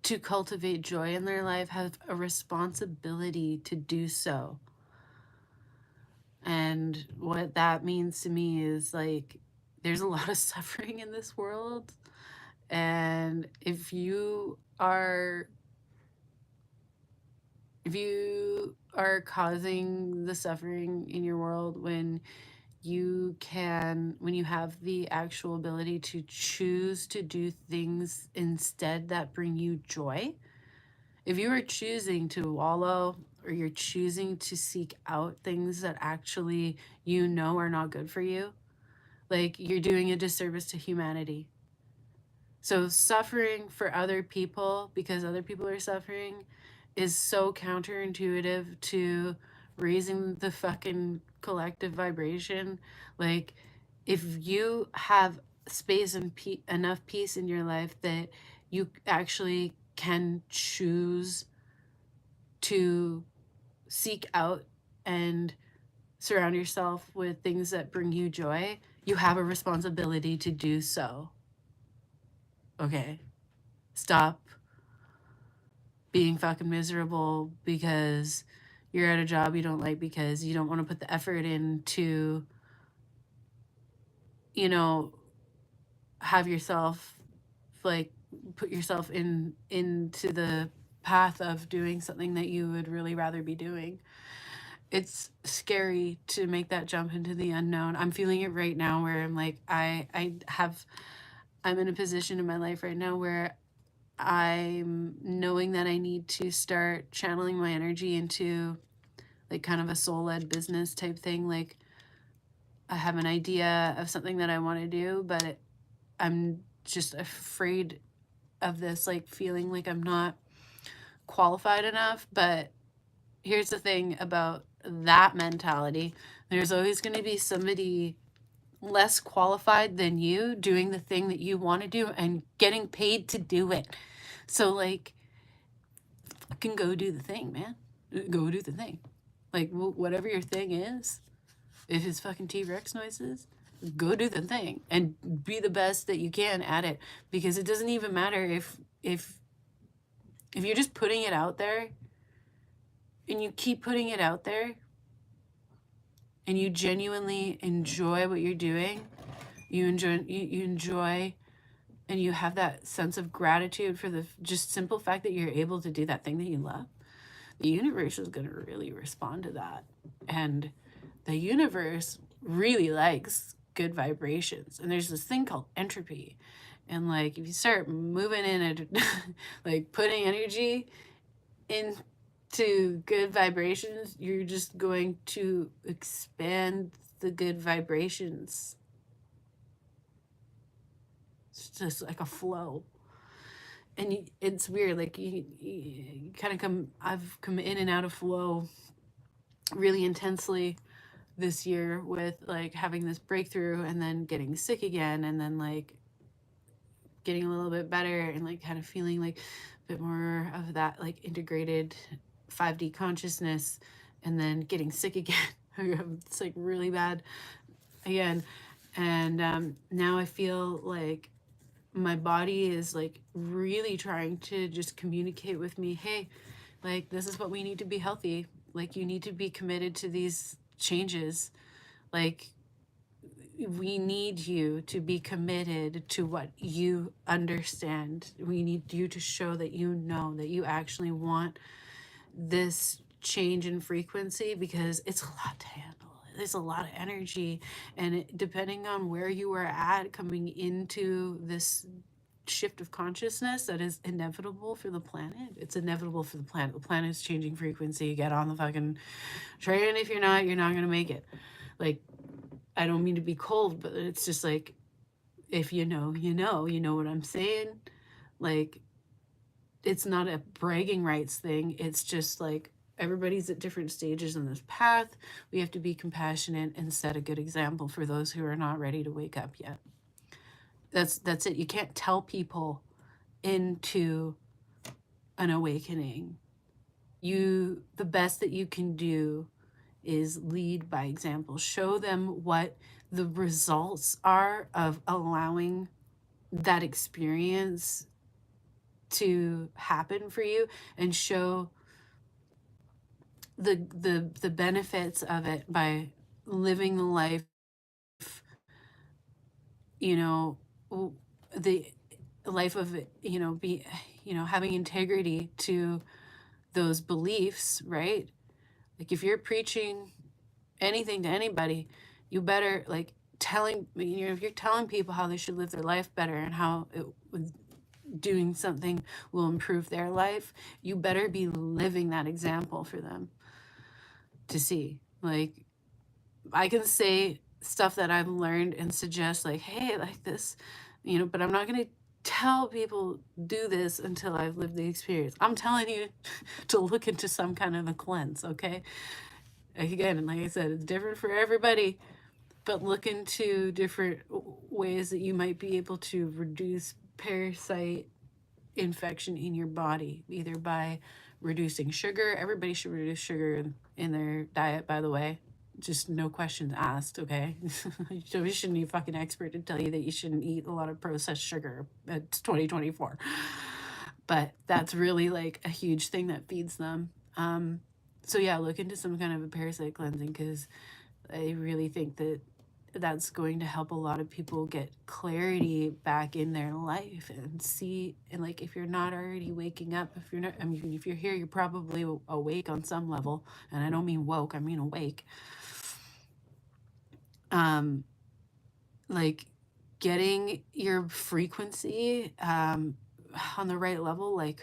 to cultivate joy in their life have a responsibility to do so. And what that means to me is like there's a lot of suffering in this world, and if you are causing the suffering in your world when you have the actual ability to choose to do things instead that bring you joy, if you are choosing to wallow or you're choosing to seek out things that actually are not good for you, like you're doing a disservice to humanity. So suffering for other people because other people are suffering is so counterintuitive to raising the fucking collective vibration. Like if you have space and enough peace in your life that you actually can choose to seek out and surround yourself with things that bring you joy, you have a responsibility to do so. Okay? Stop being fucking miserable because you're at a job you don't like, because you don't want to put the effort in to, have yourself, like, put yourself into the path of doing something that you would really rather be doing. It's scary to make that jump into the unknown. I'm feeling it right now where I'm like, I'm in a position in my life right now where I'm knowing that I need to start channeling my energy into like kind of a soul-led business type thing. Like I have an idea of something that I want to do, but I'm just afraid of this, like feeling like I'm not qualified enough. But here's the thing about that mentality. There's always going to be somebody less qualified than you doing the thing that you want to do and getting paid to do it. So like, fucking go do the thing, man. Go do the thing. Like whatever your thing is, if it's fucking T-Rex noises, go do the thing and be the best that you can at it. Because it doesn't even matter if you're just putting it out there and you keep putting it out there and you genuinely enjoy what you're doing, you enjoy and you have that sense of gratitude for the just simple fact that you're able to do that thing that you love, the universe is going to really respond to that. And the universe really likes good vibrations. And there's this thing called entropy. And like if you start moving in it, like putting energy into good vibrations, you're just going to expand the good vibrations. It's just like a flow. And it's weird, like you kind of I've come in and out of flow really intensely this year with like having this breakthrough and then getting sick again and then like getting a little bit better and like kind of feeling like a bit more of that like integrated 5D consciousness and then getting sick again. It's like really bad again. And now I feel like my body is like really trying to just communicate with me, hey, like this is what we need to be healthy. Like you need to be committed to these changes. Like we need you to be committed to what you understand. We need you to show that you know that you actually want this change in frequency, because it's a lot to handle. There's a lot of energy, and depending on where you are at coming into this shift of consciousness that is inevitable for the planet. It's inevitable for the planet. The planet is changing frequency. Get on the fucking train. If you're not going to make it. Like, I don't mean to be cold, but it's just like, if you know what I'm saying. Like, it's not a bragging rights thing. It's just like, everybody's at different stages in this path. We have to be compassionate and set a good example for those who are not ready to wake up yet. That's it. You can't tell people into an awakening. The best that you can do is lead by example. Show them what the results are of allowing that experience to happen for you, and show the benefits of it by living the life, you know, the life of, having integrity to those beliefs, right? Like, if you're preaching anything to anybody, you better, like, if you're telling people how they should live their life better and how doing something will improve their life, you better be living that example for them to see. Like, I can say stuff that I've learned and suggest, like, hey, like this, but I'm not going to tell people do this until I've lived the experience. I'm telling you to look into some kind of a cleanse, okay? Again, and like I said, it's different for everybody, but look into different ways that you might be able to reduce parasite infection in your body, either by reducing sugar. Everybody should reduce sugar in their diet, by the way. Just no questions asked, okay? You shouldn't be a fucking expert to tell you that you shouldn't eat a lot of processed sugar. It's 2024. But that's really like a huge thing that feeds them. So yeah, look into some kind of a parasite cleansing, because I really think that that's going to help a lot of people get clarity back in their life and see. And like, if you're not already waking up, if you're here, you're probably awake on some level. And I don't mean woke, I mean awake. Like, getting your frequency on the right level. Like,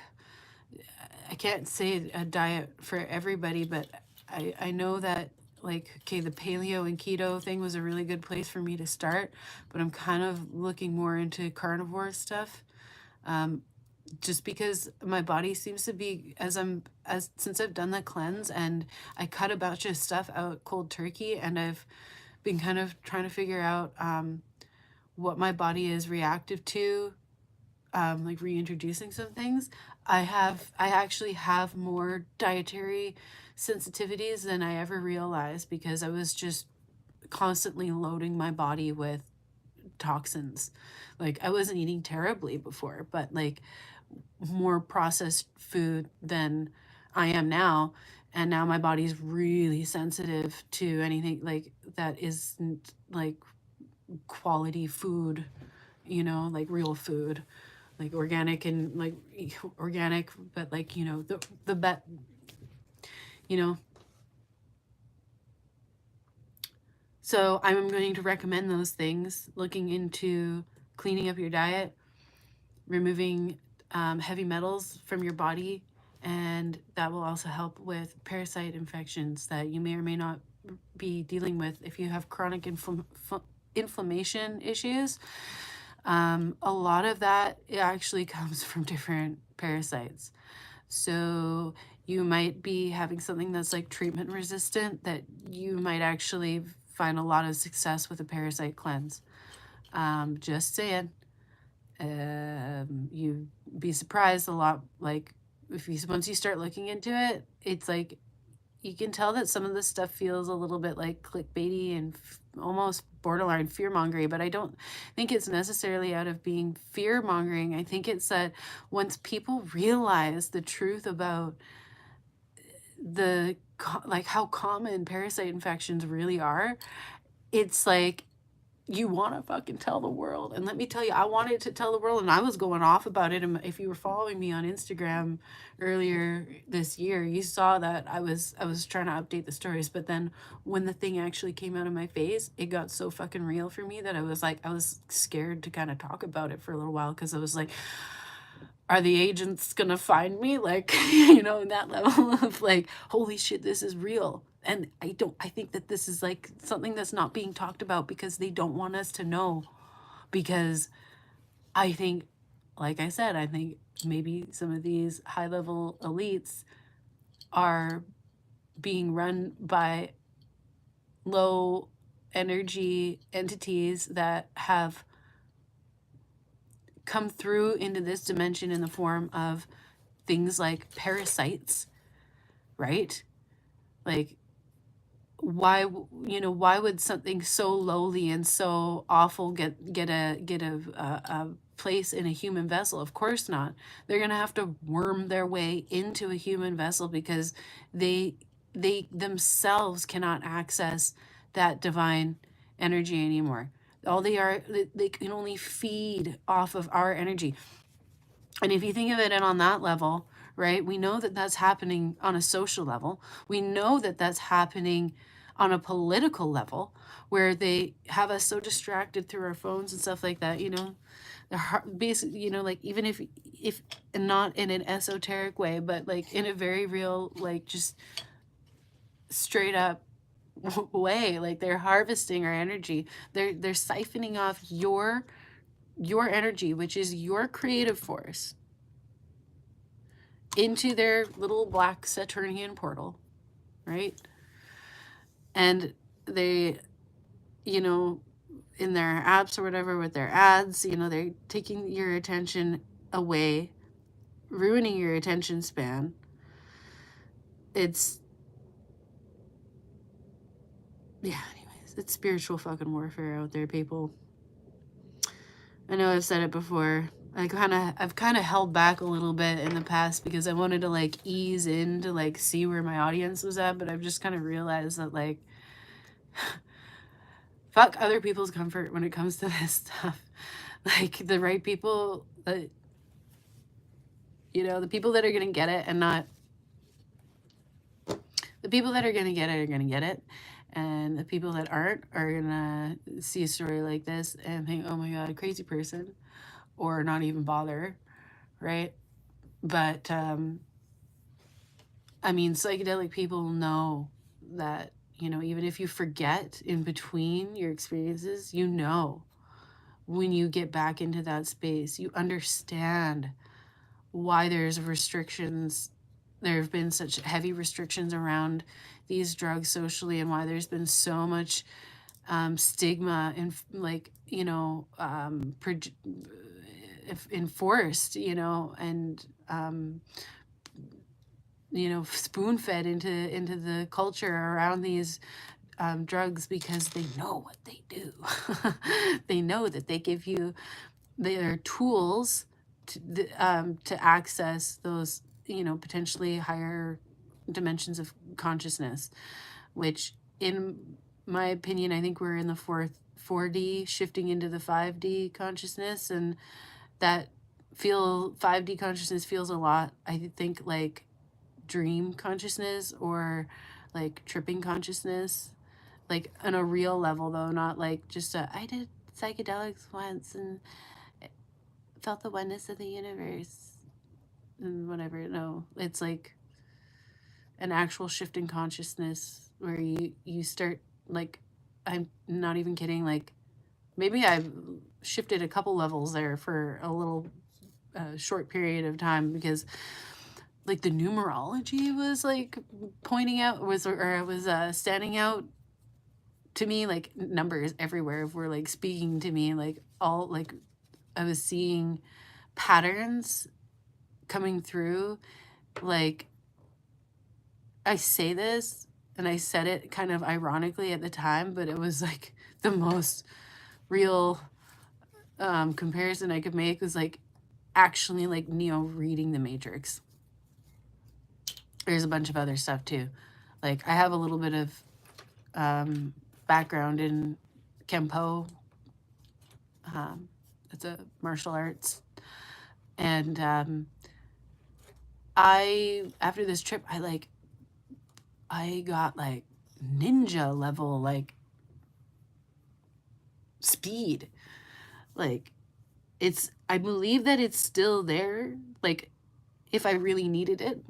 I can't say a diet for everybody, but I know that, like, okay, the paleo and keto thing was a really good place for me to start, but I'm kind of looking more into carnivore stuff, just because my body seems to be, since I've done the cleanse and I cut a bunch of stuff out cold turkey, and I've been kind of trying to figure out what my body is reactive to, like reintroducing some things. I actually have more dietary sensitivities than I ever realized, because I was just constantly loading my body with toxins. Like, I wasn't eating terribly before, but like more processed food than I am now. And now my body's really sensitive to anything like that isn't like quality food, like real food, like organic, and like organic, but like, the bet, you know. So I'm going to recommend those things, looking into cleaning up your diet, removing heavy metals from your body, and that will also help with parasite infections that you may or may not be dealing with. If you have chronic inflammation issues, a lot of that actually comes from different parasites. So you might be having something that's like treatment resistant, that you might actually find a lot of success with a parasite cleanse. Just saying. You'd be surprised a lot. Like, once you start looking into it, it's like, you can tell that some of this stuff feels a little bit like clickbaity and almost borderline fear-mongering, but I don't think it's necessarily out of being fear-mongering. I think it's that once people realize the truth about like how common parasite infections really are, it's like you want to fucking tell the world. And let me tell you, I wanted to tell the world, and I was going off about it. And if you were following me on Instagram earlier this year, you saw that I was trying to update the stories. But then when the thing actually came out of my face, it got so fucking real for me that I was scared to kind of talk about it for a little while, because I was like, are the agents gonna find me? Like, you know, that level of like, holy shit, this is real. And I think that this is like something that's not being talked about because they don't want us to know. Because I think, like I said, I think maybe some of these high level elites are being run by low energy entities that have come through into this dimension in the form of things like parasites, right? Like, why why would something so lowly and so awful get a place in a human vessel? Of course not. They're gonna have to worm their way into a human vessel because they themselves cannot access that divine energy anymore. All they can only feed off of our energy. And if you think of it on that level, right, we know that that's happening on a social level. We know that that's happening on a political level, where they have us so distracted through our phones and stuff like that, you know. They're basically, you know, like, even if not in an esoteric way, but like in a very real, like, just straight up way, like they're harvesting our energy. They're siphoning off your energy, which is your creative force, into their little black Saturnian portal, right? And they, you know, in their apps or whatever, with their ads, you know, they're taking your attention away, ruining your attention span. It's, yeah, anyways, it's spiritual fucking warfare out there, people. I know I've said it before. I've kind of held back a little bit in the past because I wanted to like ease in to like see where my audience was at, but I've just kind of realized that, like, fuck other people's comfort when it comes to this stuff. Like, the right people, you know, the people that are gonna get it, and not the people that are gonna get it are gonna get it. And the people that aren't are gonna see a story like this and think, oh my god, crazy person, or not even bother, right? But I mean, psychedelic people know that, you know, even if you forget in between your experiences, you know, when you get back into that space, you understand why there's restrictions. There have been such heavy restrictions around these drugs socially, and why there's been so much stigma and, like, you know, enforced, you know, and you know, spoon fed into the culture around these drugs, because they know what they do. They know that they give you their tools to access those, you know, potentially higher dimensions of consciousness, which, in my opinion, I think we're in the 4D, shifting into the 5D consciousness. And that 5D consciousness feels a lot, I think, like dream consciousness, or like tripping consciousness, like on a real level though, not like just I did psychedelics once and felt the oneness of the universe and whatever. No, it's like an actual shift in consciousness where you start, like, I'm not even kidding, like, maybe I've shifted a couple levels there for a little short period of time, because like the numerology was like pointing out, was standing out to me, like numbers everywhere were like speaking to me, like all, like I was seeing patterns coming through. Like, I say this, and I said it kind of ironically at the time, but it was like the most real comparison I could make, was like actually like Neo reading the Matrix. There's a bunch of other stuff too. Like, I have a little bit of background in Kempo, It's a martial arts. And after this trip, I got like ninja level, like speed. Like I believe that it's still there. Like if I really needed it,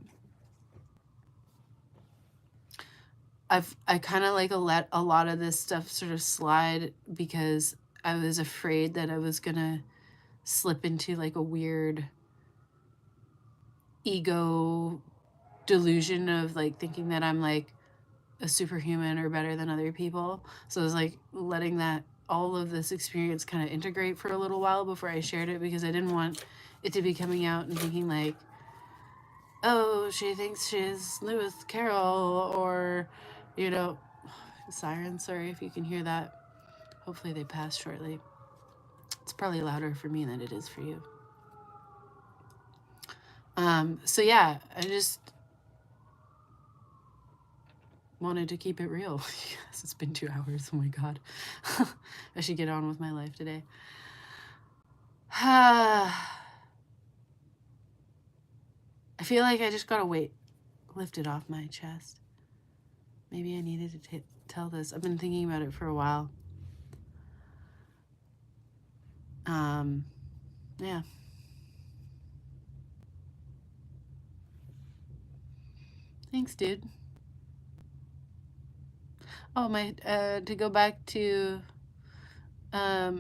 I kind of like let a lot of this stuff sort of slide because I was afraid that I was gonna slip into like a weird ego delusion of like thinking that I'm like a superhuman or better than other people. So I was like letting that all of this experience kind of integrate for a little while before I shared it, because I didn't want it to be coming out and thinking like, oh, she thinks she's Lewis Carroll, or, you know, Psyryn, sorry if you can hear that. Hopefully they pass shortly. It's probably louder for me than it is for you. So yeah, I just wanted to keep it real. Yes, it's been 2 hours. Oh my God. I should get on with my life today. I feel like I just got a weight lifted off my chest. Maybe I needed to tell this. I've been thinking about it for a while. Yeah. Thanks, dude. Oh, my, to go back to, a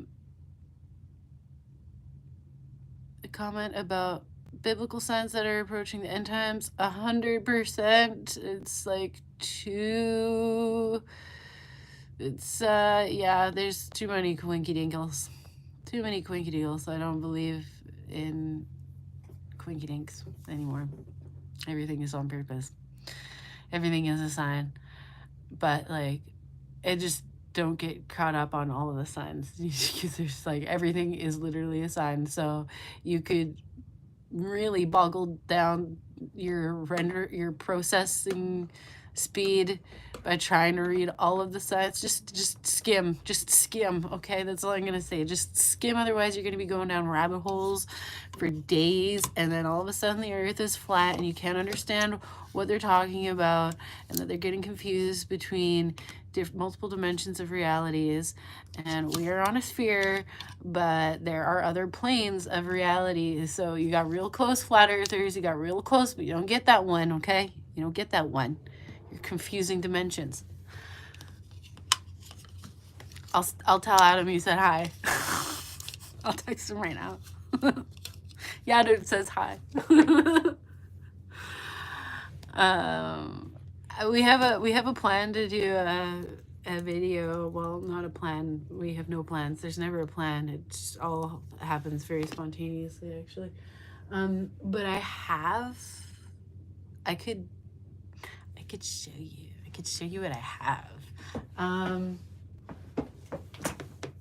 comment about biblical signs that are approaching the end times. 100%. It's like yeah, there's too many quinky dinkles. Too many quinky dinkles. I don't believe in quinky dinks anymore. Everything is on purpose. Everything is a sign. But like, it just don't get caught up on all of the signs, because there's like everything is literally a sign. So you could really boggle down your processing speed by trying to read all of the signs. Just skim. Okay, that's all I'm gonna say. Just skim. Otherwise you're gonna be going down rabbit holes for days, and then all of a sudden the earth is flat and you can't understand what they're talking about, and that they're getting confused between multiple dimensions of realities, and we are on a sphere, but there are other planes of reality. So you got real close flat earthers, you got real close, but you don't get that one. Okay, you don't get that one. You're confusing dimensions. I'll tell Adam you said hi. I'll text him right now. Yeah, dude says hi. We have a plan to do a video. Well, not a plan. We have no plans. There's never a plan. It just all happens very spontaneously, actually. But I could show you. I could show you what I have.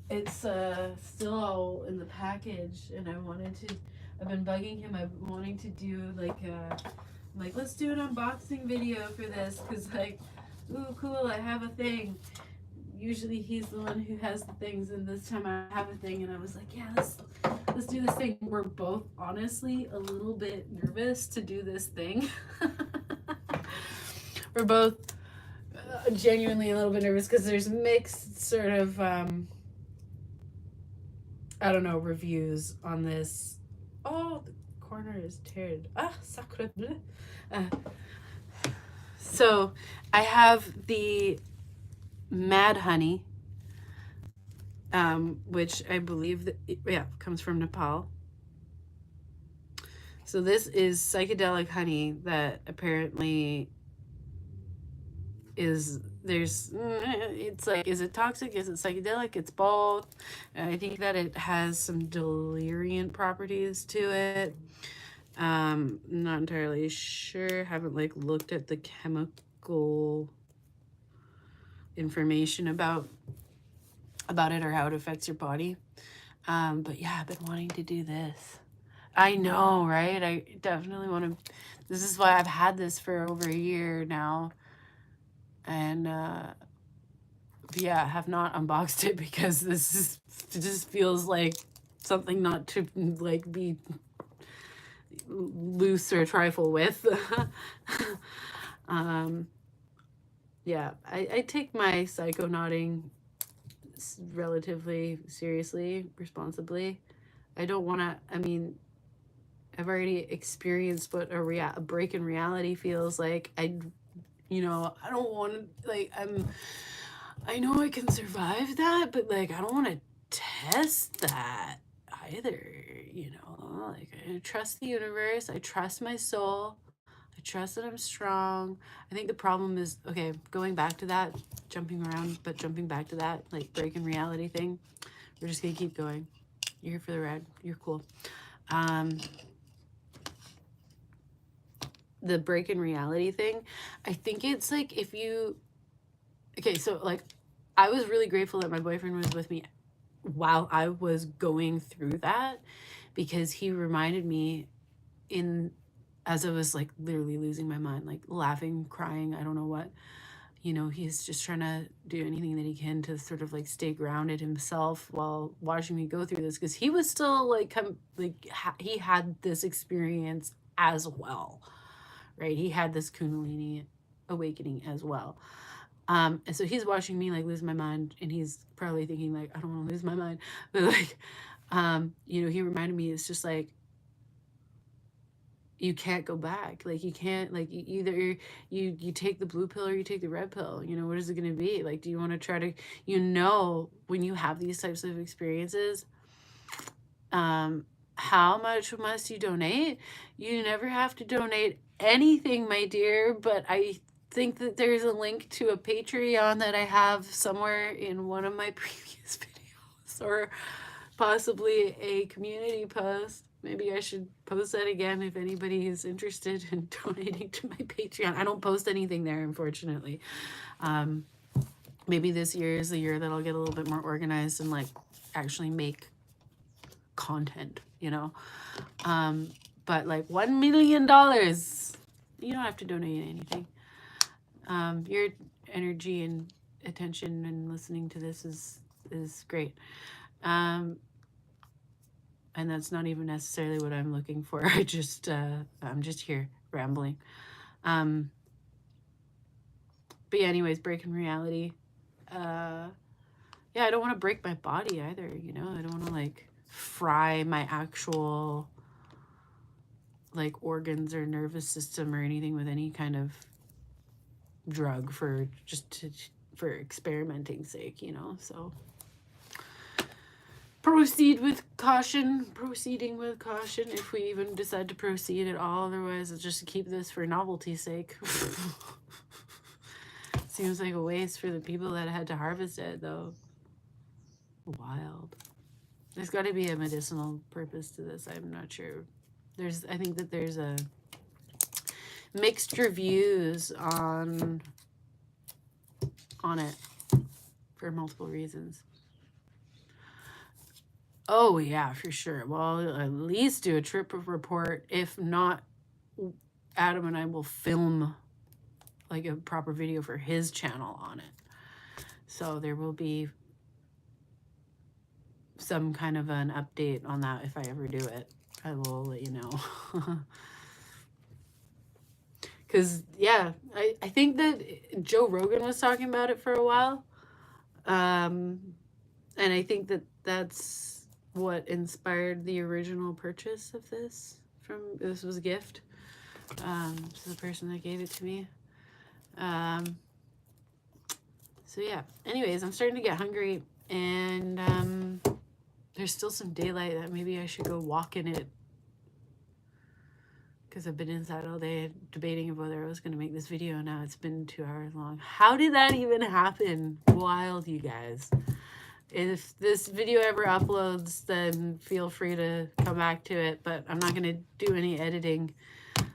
It's still all in the package, and I've been bugging him. I'm wanting to do like, let's do an unboxing video for this, because like, ooh, cool, I have a thing. Usually he's the one who has the things, and this time I have a thing, and I was like, yeah, let's do this thing. We're both honestly a little bit nervous to do this thing. We're both genuinely a little bit nervous because there's mixed sort of I don't know, reviews on this. Oh, the corner is teared. Ah, sacre bleu. So I have the Mad Honey, which I believe that, comes from Nepal. So this is psychedelic honey that apparently it's like, is it toxic? Is it psychedelic? It's both. And I think that it has some deliriant properties to it. Not entirely sure. Haven't like looked at the chemical information about it or how it affects your body. But yeah, I've been wanting to do this. I know, right? I definitely want to. This is why I've had this for over a year now. And yeah, have not unboxed it because it just feels like something not to like be loose or trifle with. um, yeah, I take my psychonauting relatively seriously, responsibly. I don't want to, I mean, I've already experienced what a break in reality feels like. I don't want to, like, I know I can survive that, but like, I don't want to test that either, you know? Like, I trust the universe, I trust my soul, I trust that I'm strong. I think the problem is, okay, going back to that, jumping around, but jumping back to that, like, break in reality thing, we're just gonna keep going. You're here for the ride. You're cool. The break in reality thing, I think it's like if you, okay, so like I was really grateful that my boyfriend was with me while I was going through that, because he reminded me in as I was like literally losing my mind, like laughing, crying, I don't know what, you know, he's just trying to do anything that he can to sort of like stay grounded himself while watching me go through this, because he was still like he had this experience as well, right? He had this Kundalini awakening as well. And so he's watching me like lose my mind, and he's probably thinking like, I don't want to lose my mind, but like, you know, he reminded me, it's just like, you can't go back. Like you can't, like either you take the blue pill or you take the red pill. You know, what is it going to be? Like, do you want to try to, you know, when you have these types of experiences, how much must you donate? You never have to donate anything, my dear, but I think that there's a link to a Patreon that I have somewhere in one of my previous videos, or possibly a community post. Maybe I should post that again if anybody is interested in donating to my Patreon. I don't post anything there, unfortunately. Maybe this year is the year that I'll get a little bit more organized and like actually make content, you know. But like $1 million, you don't have to donate anything. Your energy and attention and listening to this is great. And that's not even necessarily what I'm looking for. I'm just here rambling. But yeah, anyways, breaking reality. Yeah, I don't want to break my body either, you know. I don't want to like fry my actual like organs or nervous system or anything with any kind of drug for for experimenting sake, you know. So proceeding with caution if we even decide to proceed at all. Otherwise, it's just to keep this for novelty's sake. Seems like a waste for the people that had to harvest it, though. Wild. There's got to be a medicinal purpose to this. I'm not sure. I think that there's a mixed reviews on it for multiple reasons. Oh yeah, for sure. Well, I'll at least do a trip report. If not, Adam and I will film like a proper video for his channel on it. So there will be some kind of an update on that if I ever do it. I will let you know. Because, yeah, I think that Joe Rogan was talking about it for a while. And I think that that's what inspired the original purchase of this. This was a gift to the person that gave it to me. So, yeah. Anyways, I'm starting to get hungry. And there's still some daylight that maybe I should go walk in it, because I've been inside all day debating whether I was going to make this video. Now it's been 2 hours long. How did that even happen? Wild, you guys. If this video ever uploads, then feel free to come back to it, but I'm not going to do any editing,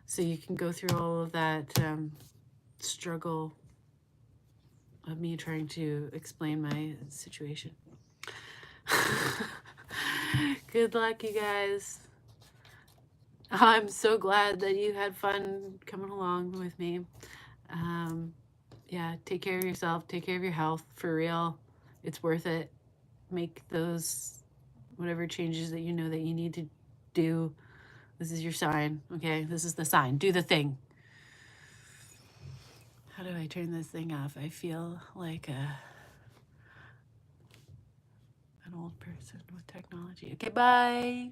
so you can go through all of that struggle of me trying to explain my situation. Good luck, you guys. I'm so glad that you had fun coming along with me. Yeah, take care of yourself. Take care of your health. For real. It's worth it. Make those whatever changes that you know that you need to do. This is your sign, okay? This is the sign. Do the thing. How do I turn this thing off? I feel like an old person with technology. Okay, bye.